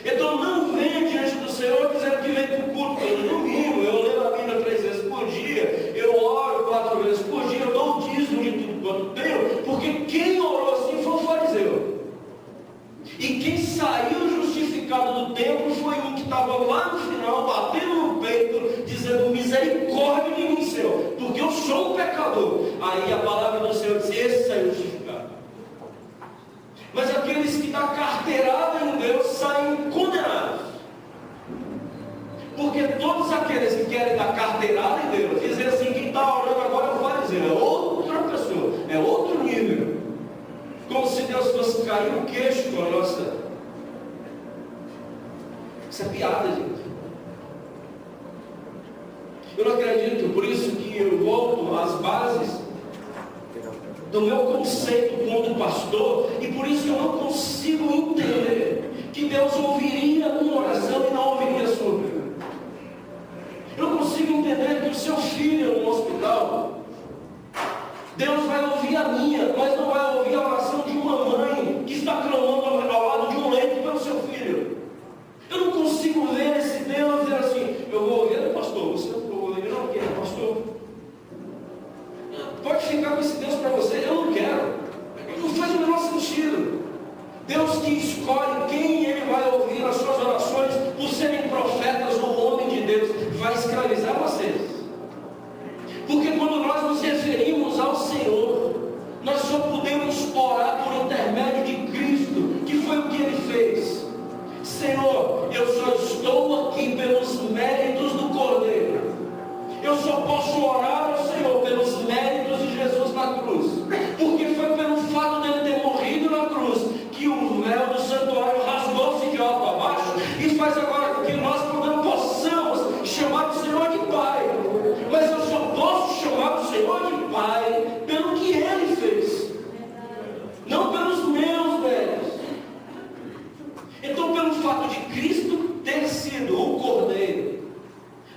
[SPEAKER 1] Então não venha diante do Senhor dizendo que vem para o culto todo domingo, eu leio a Bíblia 3 vezes por dia, eu oro 4 vezes por dia, eu dou o dízimo de tudo quanto tenho, porque quem orou assim foi o templo foi um que estava lá no final, batendo no peito, dizendo: misericórdia de mim, Senhor, porque eu sou um pecador. Aí a palavra do Senhor diz: esse saiu justificado. Mas aqueles que dão carteirada em Deus saem condenados. Porque todos aqueles que querem dar carteirada em Deus, dizer assim: quem está orando agora é o fariseu, é outra pessoa, é outro nível. Como se Deus fosse cair no queixo com a nossa. Isso é piada, gente. Eu não acredito, por isso que eu volto às bases do meu conceito como pastor, e por isso eu não consigo entender que Deus ouviria uma oração e não ouviria a sua. Eu não consigo entender que o seu filho no hospital, Deus vai ouvir a minha, mas não vai ouvir a oração de uma mãe que está clamando ao lado de um leito pelo seu filho. Eu não consigo ver esse Deus dizer assim: eu vou ouvir o pastor, você não vou ouvir, não quer, pastor. Pode ficar com esse Deus para você, eu não quero. Não faz o menor sentido. Deus que escolhe quem Ele vai ouvir as suas orações, por serem profetas ou homem de Deus, vai escravizar vocês. Porque quando nós nos referimos ao Senhor, nós só podemos orar por intermédio de Cristo, que foi o que Ele fez. Senhor, eu só estou aqui pelos méritos do Cordeiro. Eu só posso orar ao Senhor pelos méritos de Jesus na cruz. Porque foi pelo fato dele ter morrido na cruz que o véu do santuário rasgou-se de alto a baixo e faz agora com que nós possamos chamar o Senhor de Pai. Mas eu só posso chamar o Senhor de Pai pelo que Ele fez, não pelos meus méritos. Então, pelo fato de Cristo ter sido o Cordeiro,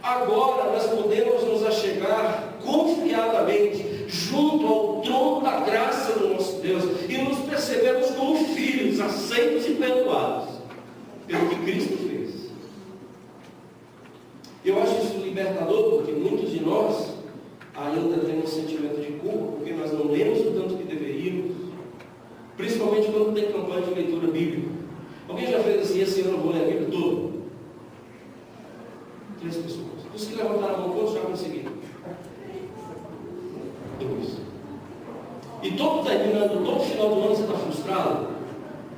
[SPEAKER 1] agora nós podemos nos achegar confiadamente junto ao trono da graça do nosso Deus e nos percebemos como filhos, aceitos e perdoados pelo que Cristo fez. Eu acho isso libertador, porque muitos de nós ainda temos um sentimento de culpa, porque nós não lemos o tanto que deveríamos, principalmente quando tem campanha de leitura bíblica. Alguém já fez assim: esse ano eu vou ler a Bíblia toda? 3 pessoas. Os que levantaram a mão, quantos já conseguiram? 2. E todo final do ano você está frustrado?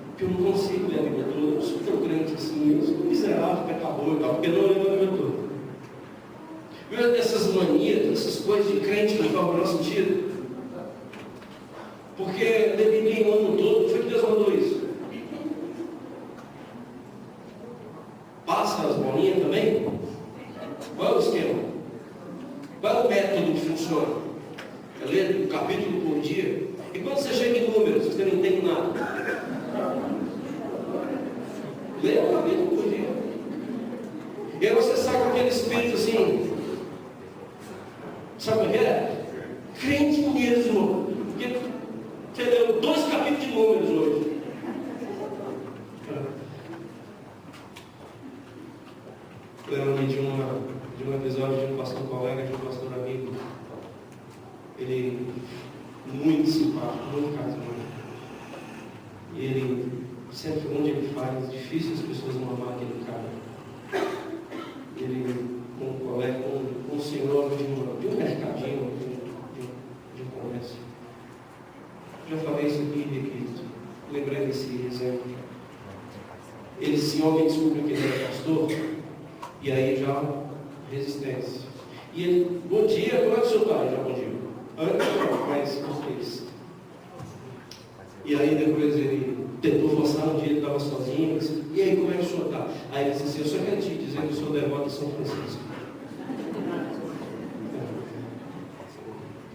[SPEAKER 1] Porque eu não consigo ler a Bíblia toda. Eu sou tão crente assim, eu sou miserável, pecador e tal, porque eu não leio a Bíblia toda. Viu essas manias, essas coisas de crente que não faz o menor sentido? Porque ler Bíblia o ano todo, foi que Deus mandou isso. Passa as bolinhas também? Qual é o esquema? Qual é o método que funciona? É ler um capítulo por dia. E quando você chega em números, você não entende nada. Lê um capítulo por dia. E aí você sai com aquele espírito assim. Sabe o que é? Crente mesmo. Porque você leu 2 capítulos de números hoje. Lembro-me de um episódio de um pastor colega, de um pastor amigo. Ele muito simpático, muito carismático. E ele sempre, onde ele faz, difícil as pessoas não amar aquele cara. Ele, com um colega, com um senhor de um mercadinho, de um comércio. Já falei isso aqui, repito. Lembrei desse exemplo. Esse homem descobriu que ele era pastor. E aí já resistência. E ele: bom dia, como é que o senhor está? Já bom dia. Antes não, mas vocês. E aí depois ele tentou forçar um dia, ele estava sozinho. Disse: e aí, como é que o senhor está? Aí ele disse assim: eu só quero te dizer que eu sou devoto de São Francisco.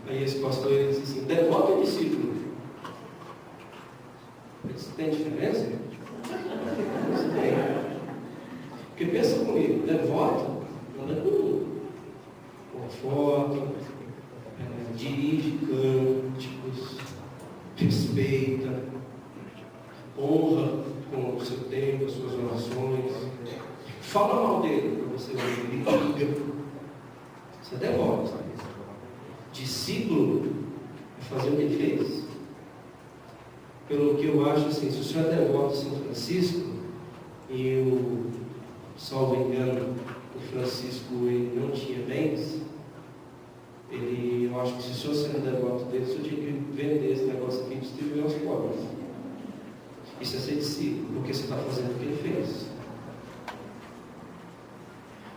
[SPEAKER 1] Aí esse pastor ele disse assim: devoto ou discípulo? Eu disse: tem diferença? Tem. Porque pensa comigo, devoto anda com tudo. Fofoca, dirige cânticos, respeita, honra com o seu tempo, as suas orações. Fala mal dele para você ver, ele liga. Você é devoto, sabe? Discípulo é fazer o que ele fez. Pelo que eu acho assim, se o senhor é devoto de São Francisco, e o salvo engano, o Francisco ele não tinha bens, eu acho que se eu sendo devoto dele, eu tinha que vender esse negócio aqui e distribuir aos pobres. Isso é ser discípulo, porque você está fazendo o que ele fez.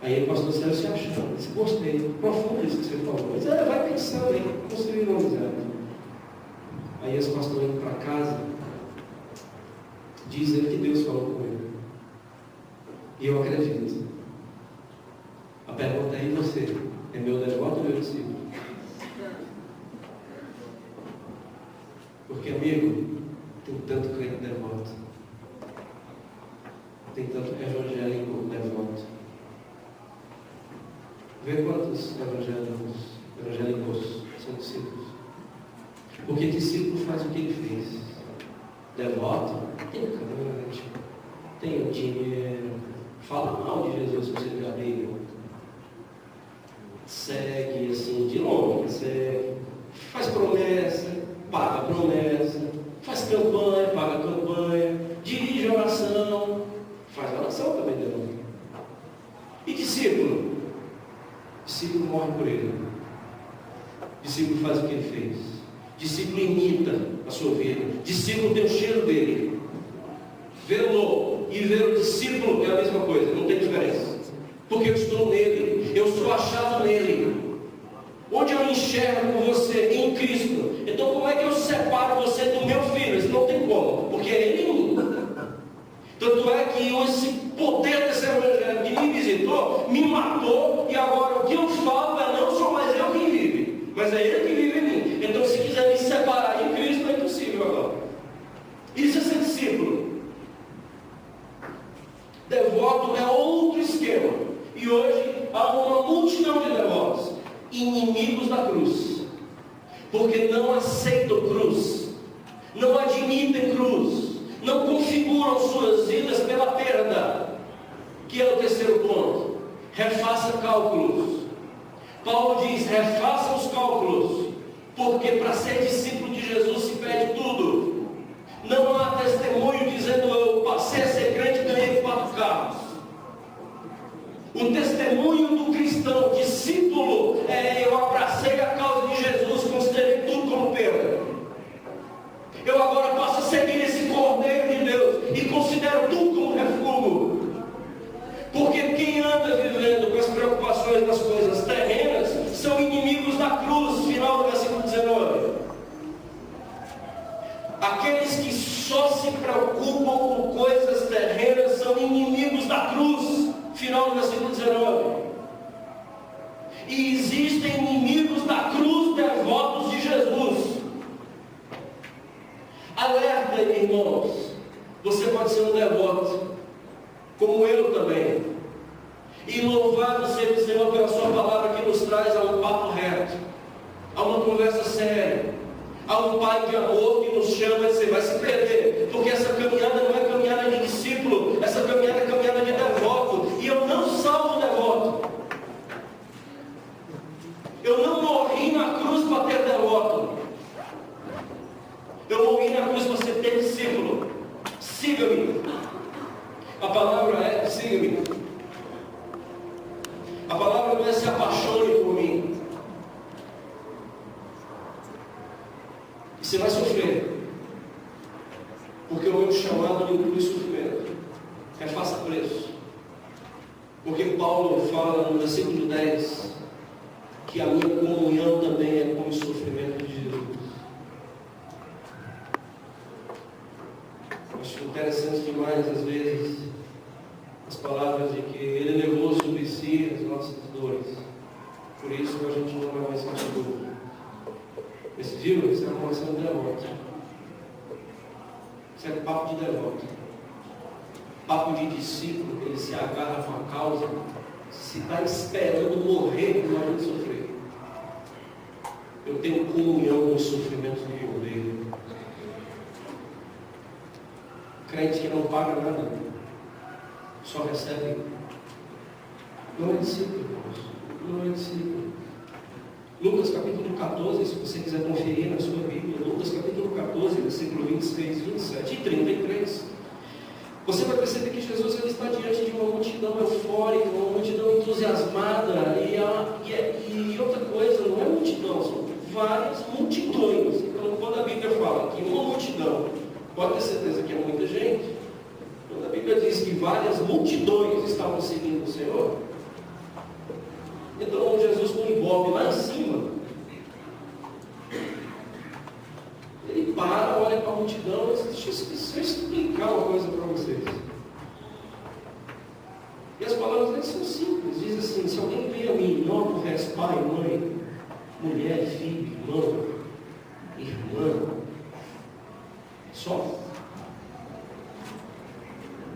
[SPEAKER 1] Aí o pastor Célio se achando, disse, gostei, profundo isso que você falou. Mas vai pensando aí, construir uma amizade. Aí esse pastor indo para casa, diz ele que Deus falou com ele. E eu acredito. A pergunta é: e você? É meu devoto ou meu discípulo? Porque, amigo, tem tanto crente devoto, tem tanto evangélico devoto. Vê quantos evangélicos são discípulos. Porque discípulo faz o que ele fez. Devoto, tem cante, tem o dinheiro, fala mal de Jesus se você ler a Bíblia. Segue assim, de longe, segue, faz promessa, paga promessa, faz campanha, paga campanha, dirige oração, faz oração também de longe. E discípulo? Discípulo morre por ele. Discípulo faz o que ele fez. Discípulo imita a sua vida. Discípulo tem o cheiro dele. Vê-lo e ver o discípulo é a mesma coisa, não tem diferença. Porque eu estou nele, eu sou achado nele. Onde eu enxergo você? Em Cristo. Então como é que eu separo você do meu filho? Isso não tem como, porque é ele em mim. Tanto é que esse poder desse evangelho que me visitou, me matou, e agora o que eu falo não sou mais eu quem vive, mas é ele que vive em mim. Então se quiser me separar de Cristo, é impossível agora. Isso é ser discípulo. Devoto é outro esquema. E hoje há uma multidão de devotos, inimigos da cruz, porque não aceitam cruz, não admitem cruz, não configuram suas vidas pela perda, que é o terceiro ponto. Refaça cálculos. Paulo diz: refaça os cálculos, porque para ser discípulo de Jesus se pede tudo. Não há testemunho dizendo eu passei a ser crente e ganhei 4 carros. O testemunho do cristão, discípulo, é: eu abracei a causa de Jesus, considerei tudo como perda. Eu agora passo a seguir esse Cordeiro de Deus e considero tudo como refúgio. Porque quem anda vivendo com as preocupações das coisas terrenas são inimigos da cruz. Final do versículo 19. Aqueles que só se preocupam com coisas terrenas são inimigos da cruz. Final do versículo 19. E existem inimigos da cruz, devotos de Jesus. Alerta, irmãos. Você pode ser um devoto, como eu também. E louvado seja o Senhor pela sua palavra, que nos traz a um papo reto, a uma conversa séria, a um pai de amor que nos chama. Você vai se perder, porque essa caminhada não é caminhada de discípulo, essa caminhada é caminhada de devoto. E eu não salvo devoto. Eu não morri na cruz para ter devoto. Eu morri na cruz para você ter discípulo. Siga-me. A palavra é: siga-me. A palavra não é: se apaixone por mim. E você vai sofrer, porque o meu chamado não inclui sofrimento. Refaça preço. Porque Paulo fala no versículo 10 que a minha comunhão também é com o sofrimento de Jesus. Acho interessante demais, às vezes, as palavras de que Ele levou sobre si as nossas dores. Por isso a gente não vai mais sentir dor. Esse viu? Isso é uma relação de devoto. Isso é papo de devoto. Papo de discípulo, que ele se agarra com a causa, se está esperando morrer, não vai sofrer. Eu tenho comunhão com os sofrimentos do Cordeiro. Crente que não paga nada, só recebe. Não é discípulo, irmãos. Não é discípulo. Lucas capítulo 14, se você quiser conferir na sua Bíblia, Lucas capítulo 14, versículo 26, 27 e 33. Você vai perceber que Jesus ele está diante de uma multidão. multidão eufórica, uma multidão entusiasmada, e outra coisa, não é multidão, são várias multidões. Então, quando a Bíblia fala que uma multidão, pode ter certeza que é muita gente, quando a Bíblia diz que várias multidões estavam seguindo o Senhor, então Jesus com o ibope lá em cima, ele para, olha para a multidão e diz: deixa eu explicar uma coisa para vocês. E as palavras deles são simples, diz assim: se alguém vem a mim e não aborrece pai, mãe, mulher, filho, irmã, só,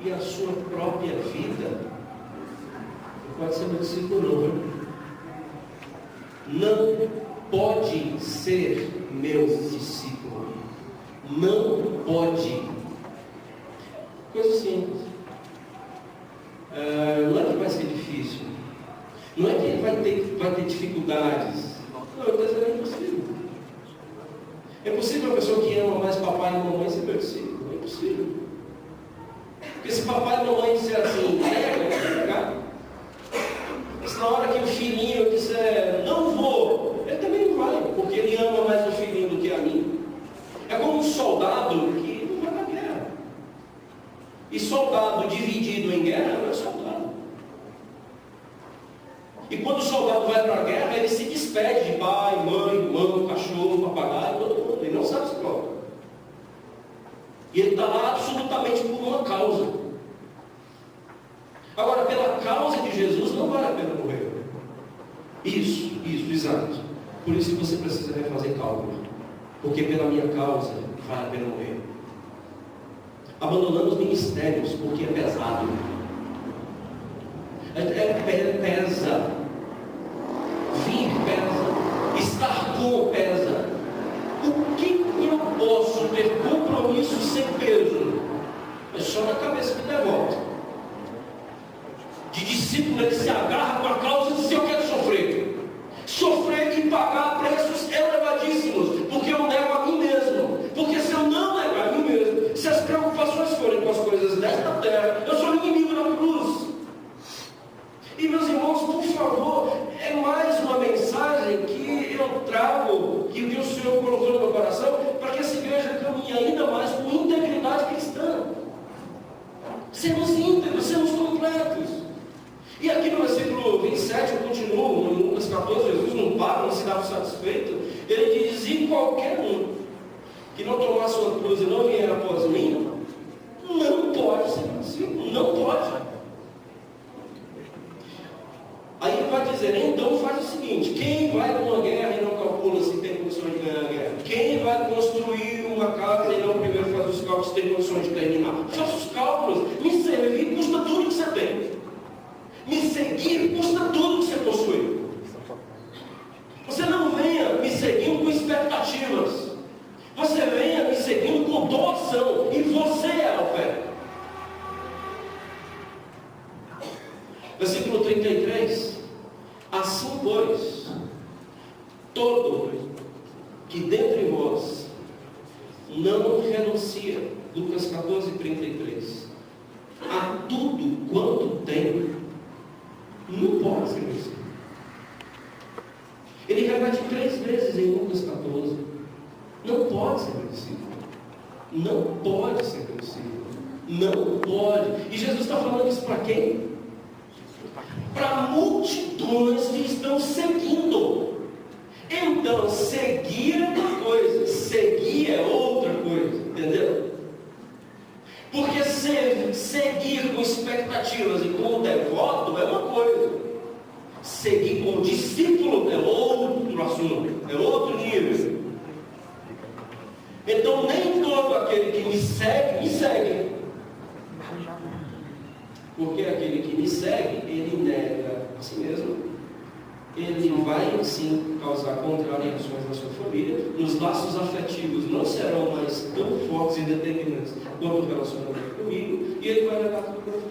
[SPEAKER 1] e a sua própria vida, não pode ser meu discípulo, não pode ser meu discípulo, não pode. Coisa simples. Não é que vai ser difícil, não é que ele vai ter dificuldades, não, eu estou dizendo é impossível. É possível a pessoa que ama mais papai e mamãe ser meu discípulo? É impossível. Porque se papai e mamãe disser assim, vai ficar. Se na hora que o filhinho disser, não vou, ele também não vai, porque ele ama mais o filhinho do que a mim. É como um soldado que não vai para a guerra. E soldado dividido em guerra não é soldado. E quando o soldado vai para a guerra, ele se despede de pai, mãe, irmão, cachorro, papagaio, todo mundo. Ele não sabe se próprio. E ele está lá absolutamente por uma causa. Agora, pela causa de Jesus, não vale a pena morrer. Isso, exato. Por isso que você precisa refazer cálculo. Porque pela minha causa, vale a pena morrer. Abandonando os ministérios, porque é pesado. Pesa. Vir pesa. Estar com pesa. O que eu posso ter compromisso sem peso? É só na cabeça que devolve. De discípulo, ele se agarra com a causa de dizer: eu quero sofrer. Sofrer e pagar preços elevadíssimos, porque eu nego a mim mesmo. Porque se eu não negar a mim mesmo, se as preocupações forem com as coisas desta terra, eu sou inimigo da cruz. E meus irmãos, por favor, é mais uma mensagem que eu trago, que o Senhor colocou no meu coração, para que essa igreja caminhe ainda mais com integridade cristã. Sermos íntegros, sermos completos. E aqui no versículo 27, eu continuo, no Lucas 14, Jesus não para, não se dava satisfeito. Ele diz: e qualquer um que não tomar sua cruz e não vier após mim, não pode ser discípulo, não pode. Aí ele vai dizer: então faz o seguinte: quem vai para uma guerra e não calcula se tem condições de ganhar a guerra? Quem vai construir uma casa e não primeiro faz os cálculos se tem condições de terminar? Faça os cálculos, me servir custa tudo que você tem. Me seguir custa tudo que você possui. Você não venha me seguindo com expectativas. Você venha me seguindo com doação. E você é a oferta. Versículo 33. Assim, pois, todo que dentre vós não renuncia, Lucas 14, 33, a tudo quanto tem, não pode ser vencido. Ele repete 3 vezes em Lucas 14. Não pode ser vencido. Não pode ser vencido. Não pode. E Jesus está falando isso para quem? Para multidões que estão seguindo. Então, seguir é uma coisa, seguir é outra coisa. Entendeu? Porque seguir com expectativas e com o devoto é uma coisa. Seguir com o discípulo é outro assunto, é outro nível. Então nem todo aquele que me segue. Porque aquele que me segue, ele nega a si mesmo. Ele vai sim causar contrariações na sua família. Os laços afetivos não serão mais tão fortes e determinantes quanto o relacionamento comigo. E ele vai negar tudo para mim.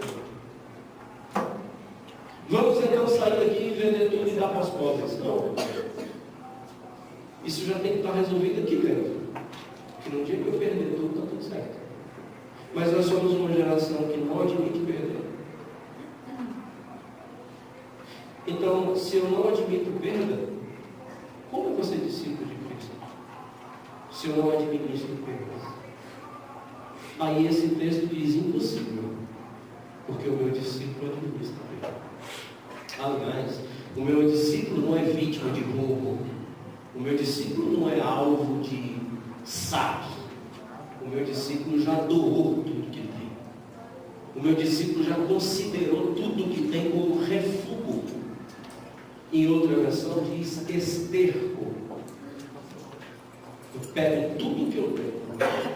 [SPEAKER 1] Vamos então sair daqui e vender tudo e dar para os pobres. Não. Isso já tem que estar resolvido aqui dentro. Que no dia que eu perder tudo, está tudo certo. Mas nós somos uma geração que não admite perder. Então, se eu não admito perda, como eu vou ser discípulo de Cristo? Se eu não administro perdas. Aí esse texto diz impossível, porque o meu discípulo administra perda. Aliás, o meu discípulo não é vítima de roubo. O meu discípulo não é alvo de saque. O meu discípulo já doou tudo que tem. O meu discípulo já considerou tudo que tem como refúgio. Em outra versão diz esterco. Eu pego tudo que eu tenho.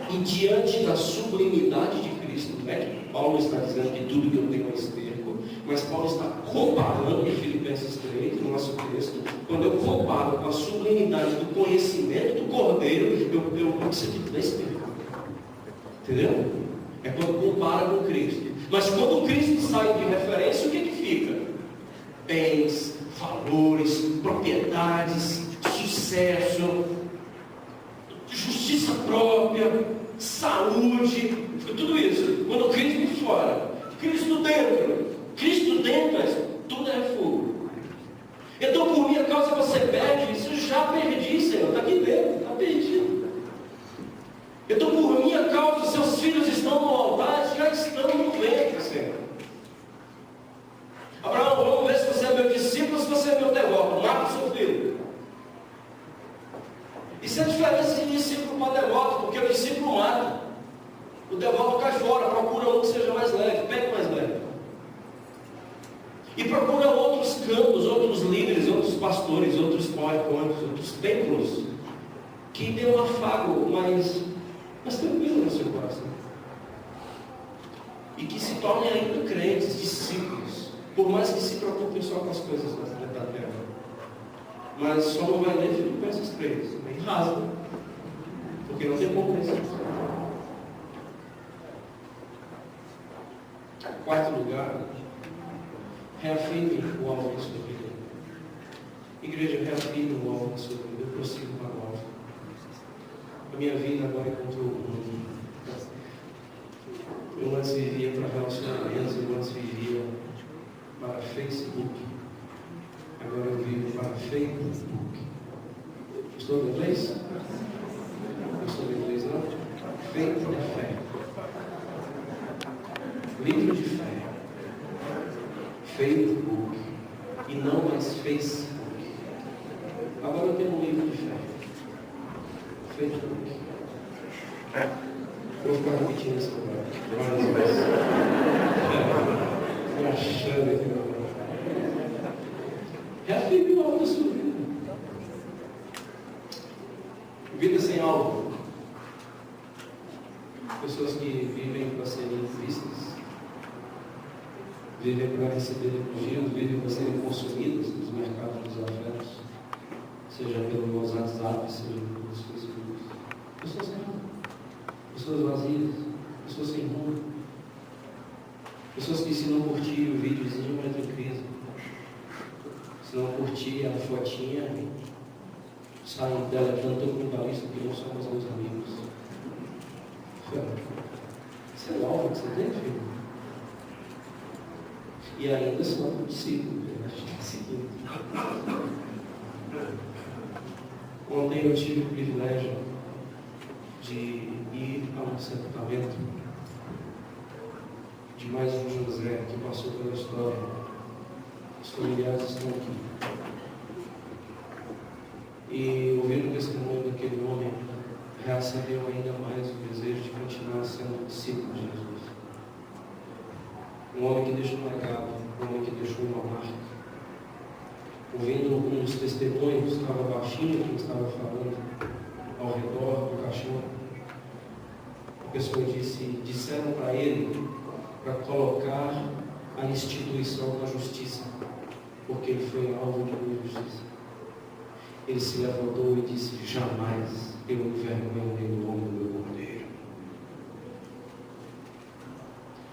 [SPEAKER 1] E diante da sublimidade de Cristo, não é que Paulo está dizendo que tudo que eu tenho é esterco, mas Paulo está comparando em Filipenses 3, no nosso texto, quando eu comparo com a sublimidade do conhecimento do Cordeiro, eu preciso de esterco. Entendeu? É quando compara com Cristo. Mas quando Cristo sai de referência, o que fica? Bens, valores, propriedades, sucesso, justiça própria, saúde, tudo isso. Quando Cristo fora, Cristo dentro, tudo é fogo. Então, por minha causa você perde, isso eu já perdi, Senhor, está aqui dentro, está perdido. Então, por minha causa, seus filhos estão no altar, já estão no ventre, Senhor. Abraão, vamos ver se você é meu discípulo ou se você é meu devoto. Mata o seu filho. Isso é a diferença de discípulo para devoto, porque o discípulo mata. O devoto cai fora, procura um que seja mais leve, pega mais leve. E procura outros campos, outros líderes, outros pastores, outros PowerPoints, outros templos, que dê um afago mais tranquilo no seu coração. E que se tornem ainda crentes, discípulos, por mais que se preocupem só com as coisas da terra. Mas só não vai ler Filipenses 3, nem rasga, porque não tem compreensão. Quarto lugar, reafirme o alvo da sua vida. Igreja, reafirme o alvo da sua vida. Eu prossigo para o alvo. A minha vida agora encontrou o mundo. Eu antes vivia para relacionamentos, eu antes vivia para Facebook. Agora eu vivo para Facebook. Gostou do inglês? Gostou do inglês, não? Feito de fé. Livro de fé. Facebook. E não mais Facebook. Agora eu tenho um livro de fé. Facebook. Eu vou ficar repetindo essa palavra várias vezes. Estou achando aqui agora. Reafirme o alvo da sua vida. Vida sem alvo. Pessoas que vivem para serem vistas, vivem para receber elogios, vivem para serem consumidas nos mercados dos afetos, seja pelos WhatsApp, seja pelos Facebook. Pessoas sem alvo. Pessoas vazias, pessoas sem rumo, pessoas que se não curtir o videozinho entram em crise, se não curtir a fotinha, saem deletando todo mundo da lista que não são mais meus amigos. Isso é o alvo que você tem, filho? E ainda são um discípulo, Ontem eu tive o privilégio de ir a um sepultamento de mais um José que passou pela história. Os familiares estão aqui. E ouvindo o testemunho daquele homem, reacendeu ainda mais o desejo de continuar sendo discípulo de Jesus. Um homem que deixou um legado, um homem que deixou uma marca. Ouvindo um dos testemunhos, estava baixinho quem estava falando ao redor do caixão. A pessoa disseram para ele para colocar a instituição da justiça, porque ele foi alvo de uma injustiça. Ele se levantou e disse: jamais eu envergonhei o nome do meu Cordeiro.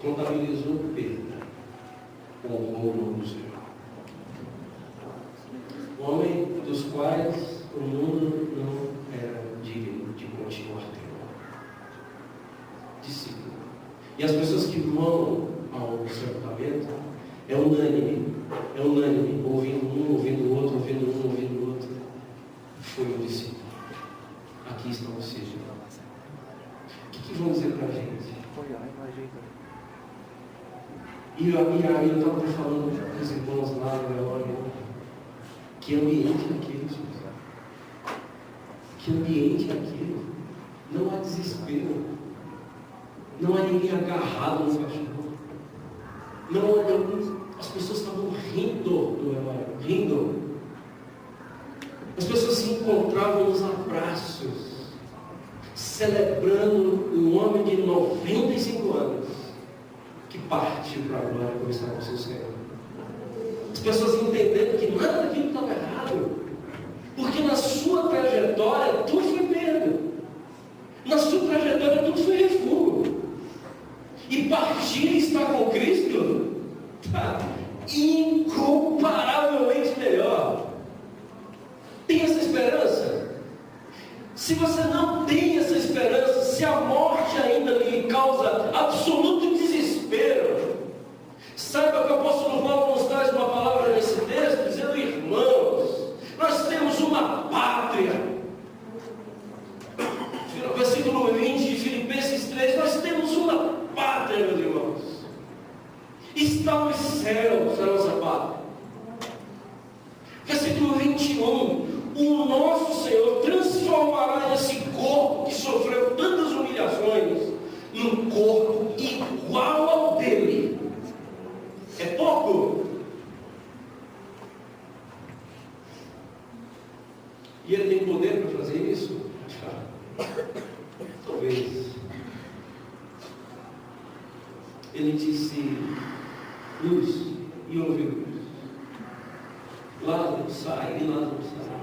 [SPEAKER 1] Contabilizou perda, honrou o nome do Senhor. Homem dos quais o mundo não era digno de continuar tendo. Discípulo. E as pessoas que vão ao sepultamento, É unânime, ouvindo um, ouvindo o outro, ouvindo um, ouvindo o outro. Foi o discípulo. Aqui estão vocês. O que vão dizer para a gente? E aí eu estava falando com os irmãos lá no velório. Que ambiente é aquele, Jesus? Que ambiente é aquele? Não há desespero. Não há ninguém agarrado no cachorro. Não há ninguém. As pessoas estavam rindo do velório. Rindo. As pessoas se encontravam nos abraços, celebrando um homem de 95 anos que partiu para a glória para estar com o seu Senhor. As pessoas entendendo que nada daquilo estava errado, porque na sua trajetória tudo foi perda, na sua trajetória tudo foi refúgio, e partir e estar com Cristo está incomparavelmente melhor. Tem essa esperança? Se você não tem essa esperança, se a morte ainda lhe causa absoluto desespero, saiba que o apóstolo Paulo nos traz uma palavra nesse texto, dizendo: irmãos, nós temos uma pátria. Versículo 20 de Filipenses 3, nós temos uma pátria, meus irmãos. Está nos céus a nossa pátria. Versículo 21, o nosso Senhor transformará esse corpo que sofreu tantas humilhações num corpo igual ao dele. É pouco? E ele tem poder para fazer isso? Talvez. Ele disse: luz, e houve luz. Lázaro sai, e Lázaro sai.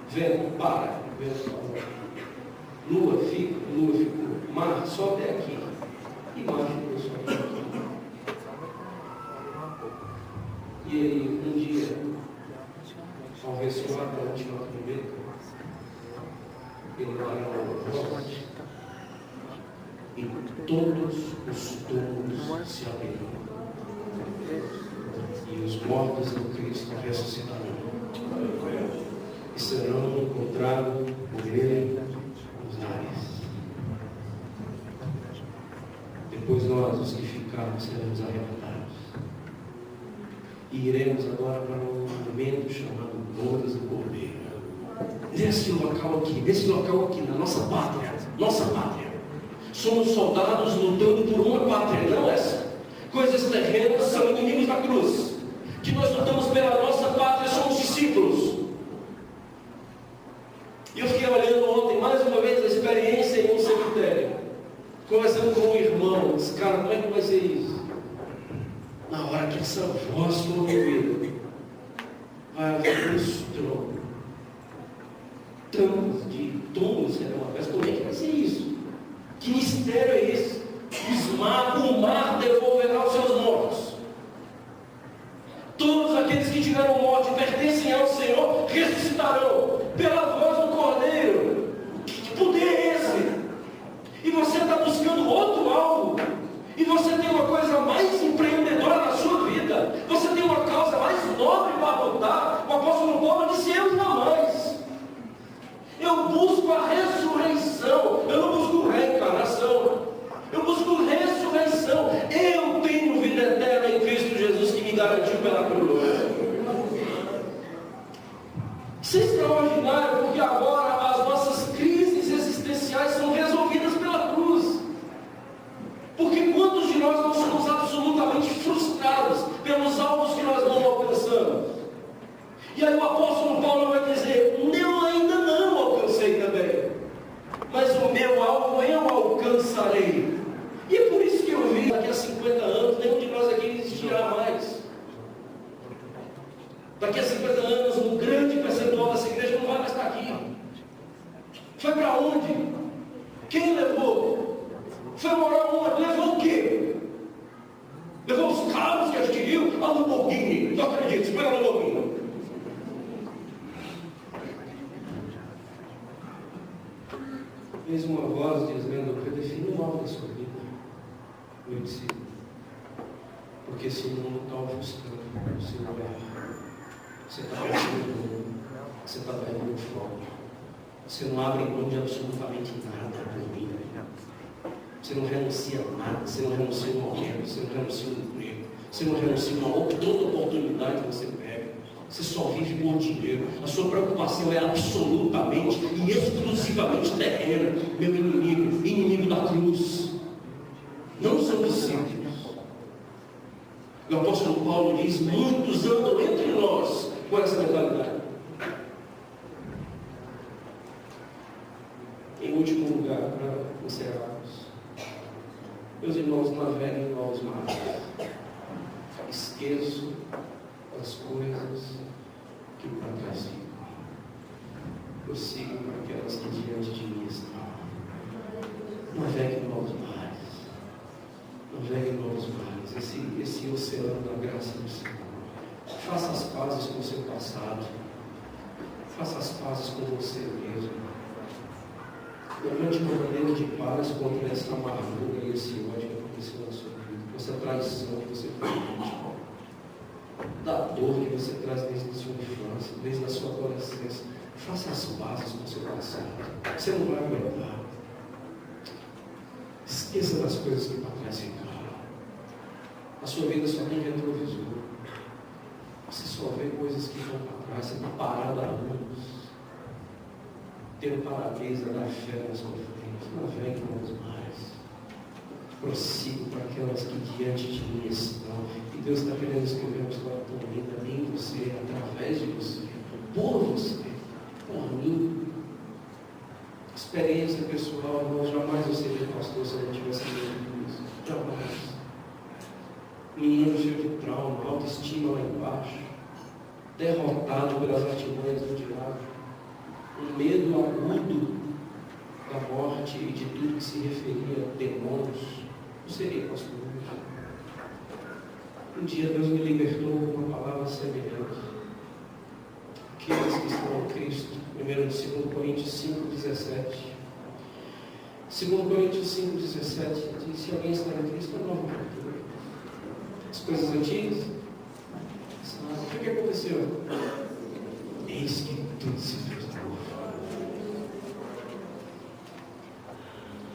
[SPEAKER 1] Vento para, vento para. Lua fica, lua ficou. Mar só até aqui. E mar ficou só até aqui. E aí, um dia, ao ressoar da última trombeta, ele vai ao voz, e todos os túmulos se abriram. E os mortos em Cristo ressuscitarão. E serão encontrados por Ele nos ares. Depois nós, os que ficarmos, seremos arrebatados. E iremos agora para um momento chamado Bodas do Cordeiro. Nesse local aqui, na nossa pátria. Somos soldados lutando por uma pátria, não essa. Coisas terrenas são inimigos da cruz. Que nós lutamos pela nossa pátria, somos discípulos. E eu fiquei olhando ontem, mais uma vez, a experiência em um cemitério. Conversando com um irmão, disse: cara, como é que vai ser isso? Na hora que essa voz for ouvida, vai haver um estrondo. Tantos de túmulos serão abertos. Como é que vai ser isso? Que mistério é esse? O mar devolverá os seus mortos. Todos aqueles que tiveram morte e pertencem ao Senhor ressuscitarão pela voz do Cordeiro. Que poder é esse? E você está buscando outro alvo. E você tem uma coisa mais empreendedora na sua vida. Você tem uma causa mais nobre para lutar. O apóstolo Paulo disse: eu jamais. Eu busco a ressurreição. Eu não busco reencarnação. Eu busco ressurreição. Eu tenho vida eterna em Cristo Jesus, que me garantiu pela cruz. Isso é extraordinário, porque agora as nossas crises existenciais são resolvidas pela cruz. Porque quantos de nós não somos absolutamente frustrados pelos alvos que nós não alcançamos? E aí o apóstolo Paulo vai dizer: eu ainda não alcancei também, mas o meu alvo eu alcançarei. E é por isso que eu vi, daqui a 50 anos, nenhum de nós aqui existirá mais. Daqui a 50 anos, um grande percentual dessa igreja não vai mais estar aqui. Foi para onde? Quem levou? Foi morar onde? Levou o quê? Levou os carros que adquiriu? A Lamborghini. Não acredito, espera a Lamborghini. Fez uma voz dizendo: redefine o alvo da sua vida, meu discípulo. Porque esse mundo está ofuscando o seu olhar. Você está perdendo, você está perdendo o foco. Você não abre mão de absolutamente nada por mim. Você não renuncia a nada, você não renuncia a um momento, você não renuncia a um emprego, você não renuncia a toda oportunidade que você pega. Você só vive por dinheiro. A sua preocupação é absolutamente e exclusivamente terrena. Meu inimigo, inimigo da cruz. Não são discípulos. O apóstolo Paulo diz: muitos andam entre nós com essa mentalidade. Em último lugar, para encerrarmos, meus irmãos, naveguem em novos mares. Esqueço as coisas que para trás ficam. Prossigo para aquelas que diante de mim estão. Navegue em novos mares. Navegue em novos mares. Esse oceano da graça do Senhor. Faça as pazes com o seu passado. Faça as pazes com você mesmo. Levante uma bandeira de paz contra essa amargura e esse ódio que aconteceu na sua vida. Essa traição que você foi vítima. Da dor que você traz desde a sua infância, desde a sua adolescência. Faça as pazes com o seu passado. Você não vai aguentar. Esqueça das coisas que para trás ficaram. A sua vida só tem retrovisor. Você só vê coisas que vão para trás. Você está parado há anos. Tem o para-brisa da fé na sua frente. Navegue em novos mares. Prossigo para aquelas que diante de mim estão. E Deus está querendo escrever uma história tão linda em você, através de você, por você, por mim. Experiência pessoal, irmãos, jamais eu seria pastor se eu não tivesse vivido isso. Jamais. Menino cheio de trauma, autoestima lá embaixo, derrotado pelas artimanhas do diabo, um medo agudo da morte e de tudo que se referia a demônios. Não seria pastor. Um dia Deus me libertou com uma palavra semelhante. Aqueles que estão em Cristo, primeiro de 2 Coríntios 5,17. 2 Coríntios 5,17 diz: se alguém está em Cristo, é nova criatura. As coisas antigas, o que aconteceu? Eis que tudo se fez novo.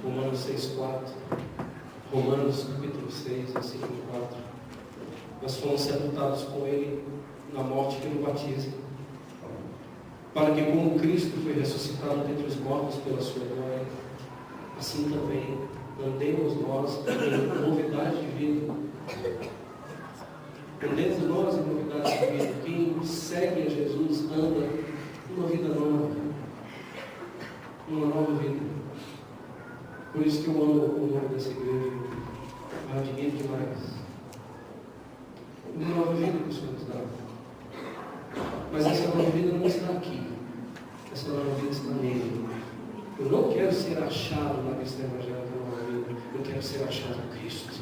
[SPEAKER 1] Romanos 6,4. Romanos capítulo 6, versículo 4. Nós fomos sepultados com Ele na morte pelo batismo, para que, como Cristo foi ressuscitado dentre os mortos pela sua glória, assim também andemos nós em novidade de vida. Andemos nós em novidade de vida. Quem segue a Jesus anda uma vida nova, uma nova vida. Por isso que eu amo o nome dessa igreja. Eu admiro demais. Uma nova vida que o Senhor nos dá. Mas essa nova vida não está aqui. Essa nova vida está nele. Eu não quero ser achado na questão evangélica da nova vida. Eu quero ser achado em Cristo.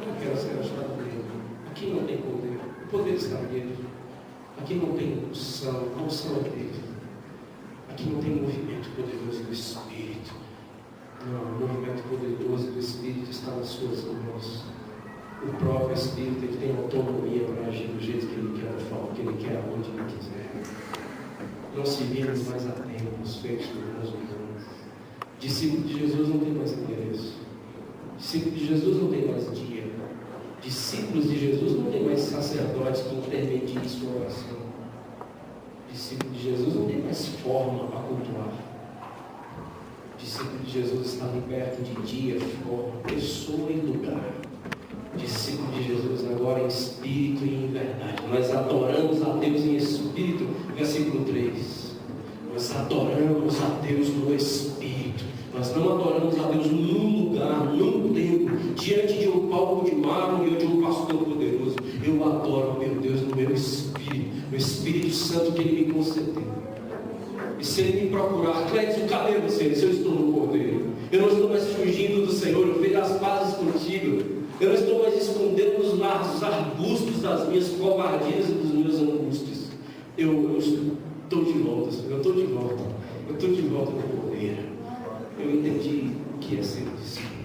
[SPEAKER 1] Eu quero ser achado nele. Aqui não tem poder. O poder está nele. Aqui não tem unção. A unção é dele. Aqui não tem movimento poderoso do Espírito. Não, o movimento poderoso do Espírito está nas suas mãos. O próprio Espírito, ele tem autonomia para agir do jeito que ele quer, da forma que ele quer, onde ele quiser. Não seguimos mais a tempos feitos por nós humanos. Discípulo de Jesus não tem mais endereço. Discípulo de Jesus não tem mais dia. Discípulos de Jesus não tem mais sacerdotes que intermediem sua oração. Discípulo de Jesus não tem mais forma para cultuar. Discípulo de Jesus está liberto de dia, forma, pessoa e lugar. Discípulo de Jesus agora em espírito e em verdade. Nós adoramos a Deus em espírito. Versículo 3. Nós adoramos a Deus no espírito. Nós não adoramos a Deus num lugar, num tempo, diante de um palco de mármore ou de um pastor poderoso. Eu adoro, meu Deus, no meu espírito, no Espírito Santo que Ele me concedeu. E se Ele me procurar, Cleiton, cadê você? Se eu estou no Cordeiro, eu não estou mais fugindo do Senhor, eu fiz as pazes contigo. Eu não estou mais escondendo nos arbustos das minhas covardias e dos meus angústias. Eu estou de volta, Senhor. Eu estou de volta. Eu estou de volta no Cordeiro. Eu entendi o que é ser discípulo.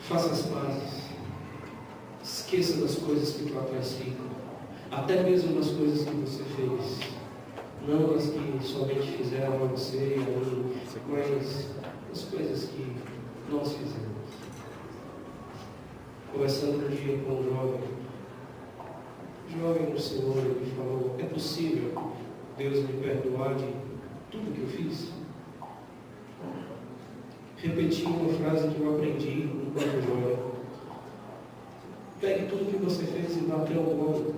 [SPEAKER 1] Faça as pazes. Esqueça das coisas que para trás ficam. Até mesmo das coisas que você fez. Não as que somente fizeram a você e a mim, mas as coisas que nós fizemos. Conversando um dia com um jovem no Senhor, ele falou: é possível Deus me perdoar de tudo que eu fiz? Repeti uma frase que eu aprendi enquanto jovem: pegue tudo que você fez e vá até o mundo.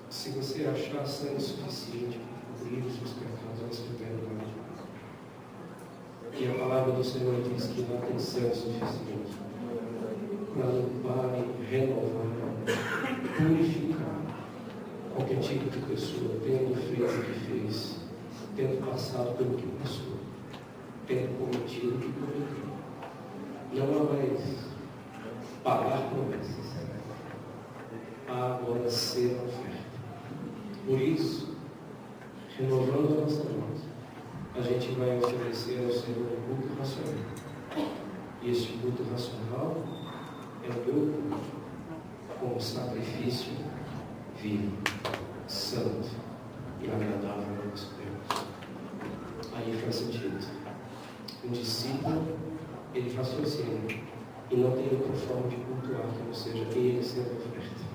[SPEAKER 1] Se você achar sangue suficiente para cobrir os seus pecados, vai ser perdoado. E a palavra do Senhor diz que lá tem sangue suficiente para limpar, renovar, purificar qualquer tipo de pessoa, tendo feito o que fez, tendo passado pelo que passou, tendo cometido o que cometeu. Não há mais pagar promessas, há agora ser oferta. Por isso, renovando a nossa voz, a gente vai oferecer ao Senhor um culto racional. E este culto racional é o meu culto, como sacrifício vivo, santo e agradável a nosso Deus. Aí faz sentido. Um discípulo, ele raciocina e não tem outra forma de cultuar que não seja ele sendo oferta.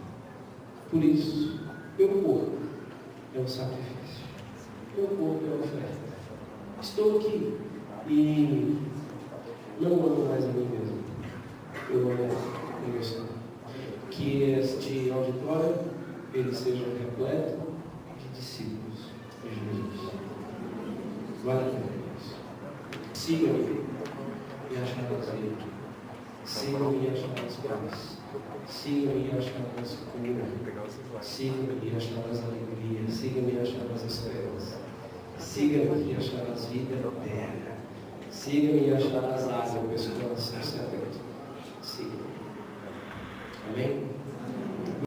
[SPEAKER 1] Por isso, meu corpo é o sacrifício. Meu corpo é a oferta. Estou aqui e não amo mais a mim mesmo. Eu amo o meu Senhor. Que este auditório ele seja repleto de discípulos de Jesus. Vale a pena. Sigam-me e acharás vida. Sigam-me e acharás paz. Sigam-me e acharás cura. Sigam-me e acharás alegria. Sigam-me e acharás esperança. Sigam-me e acharás vida eterna. Sigam-me e acharás água pessoal.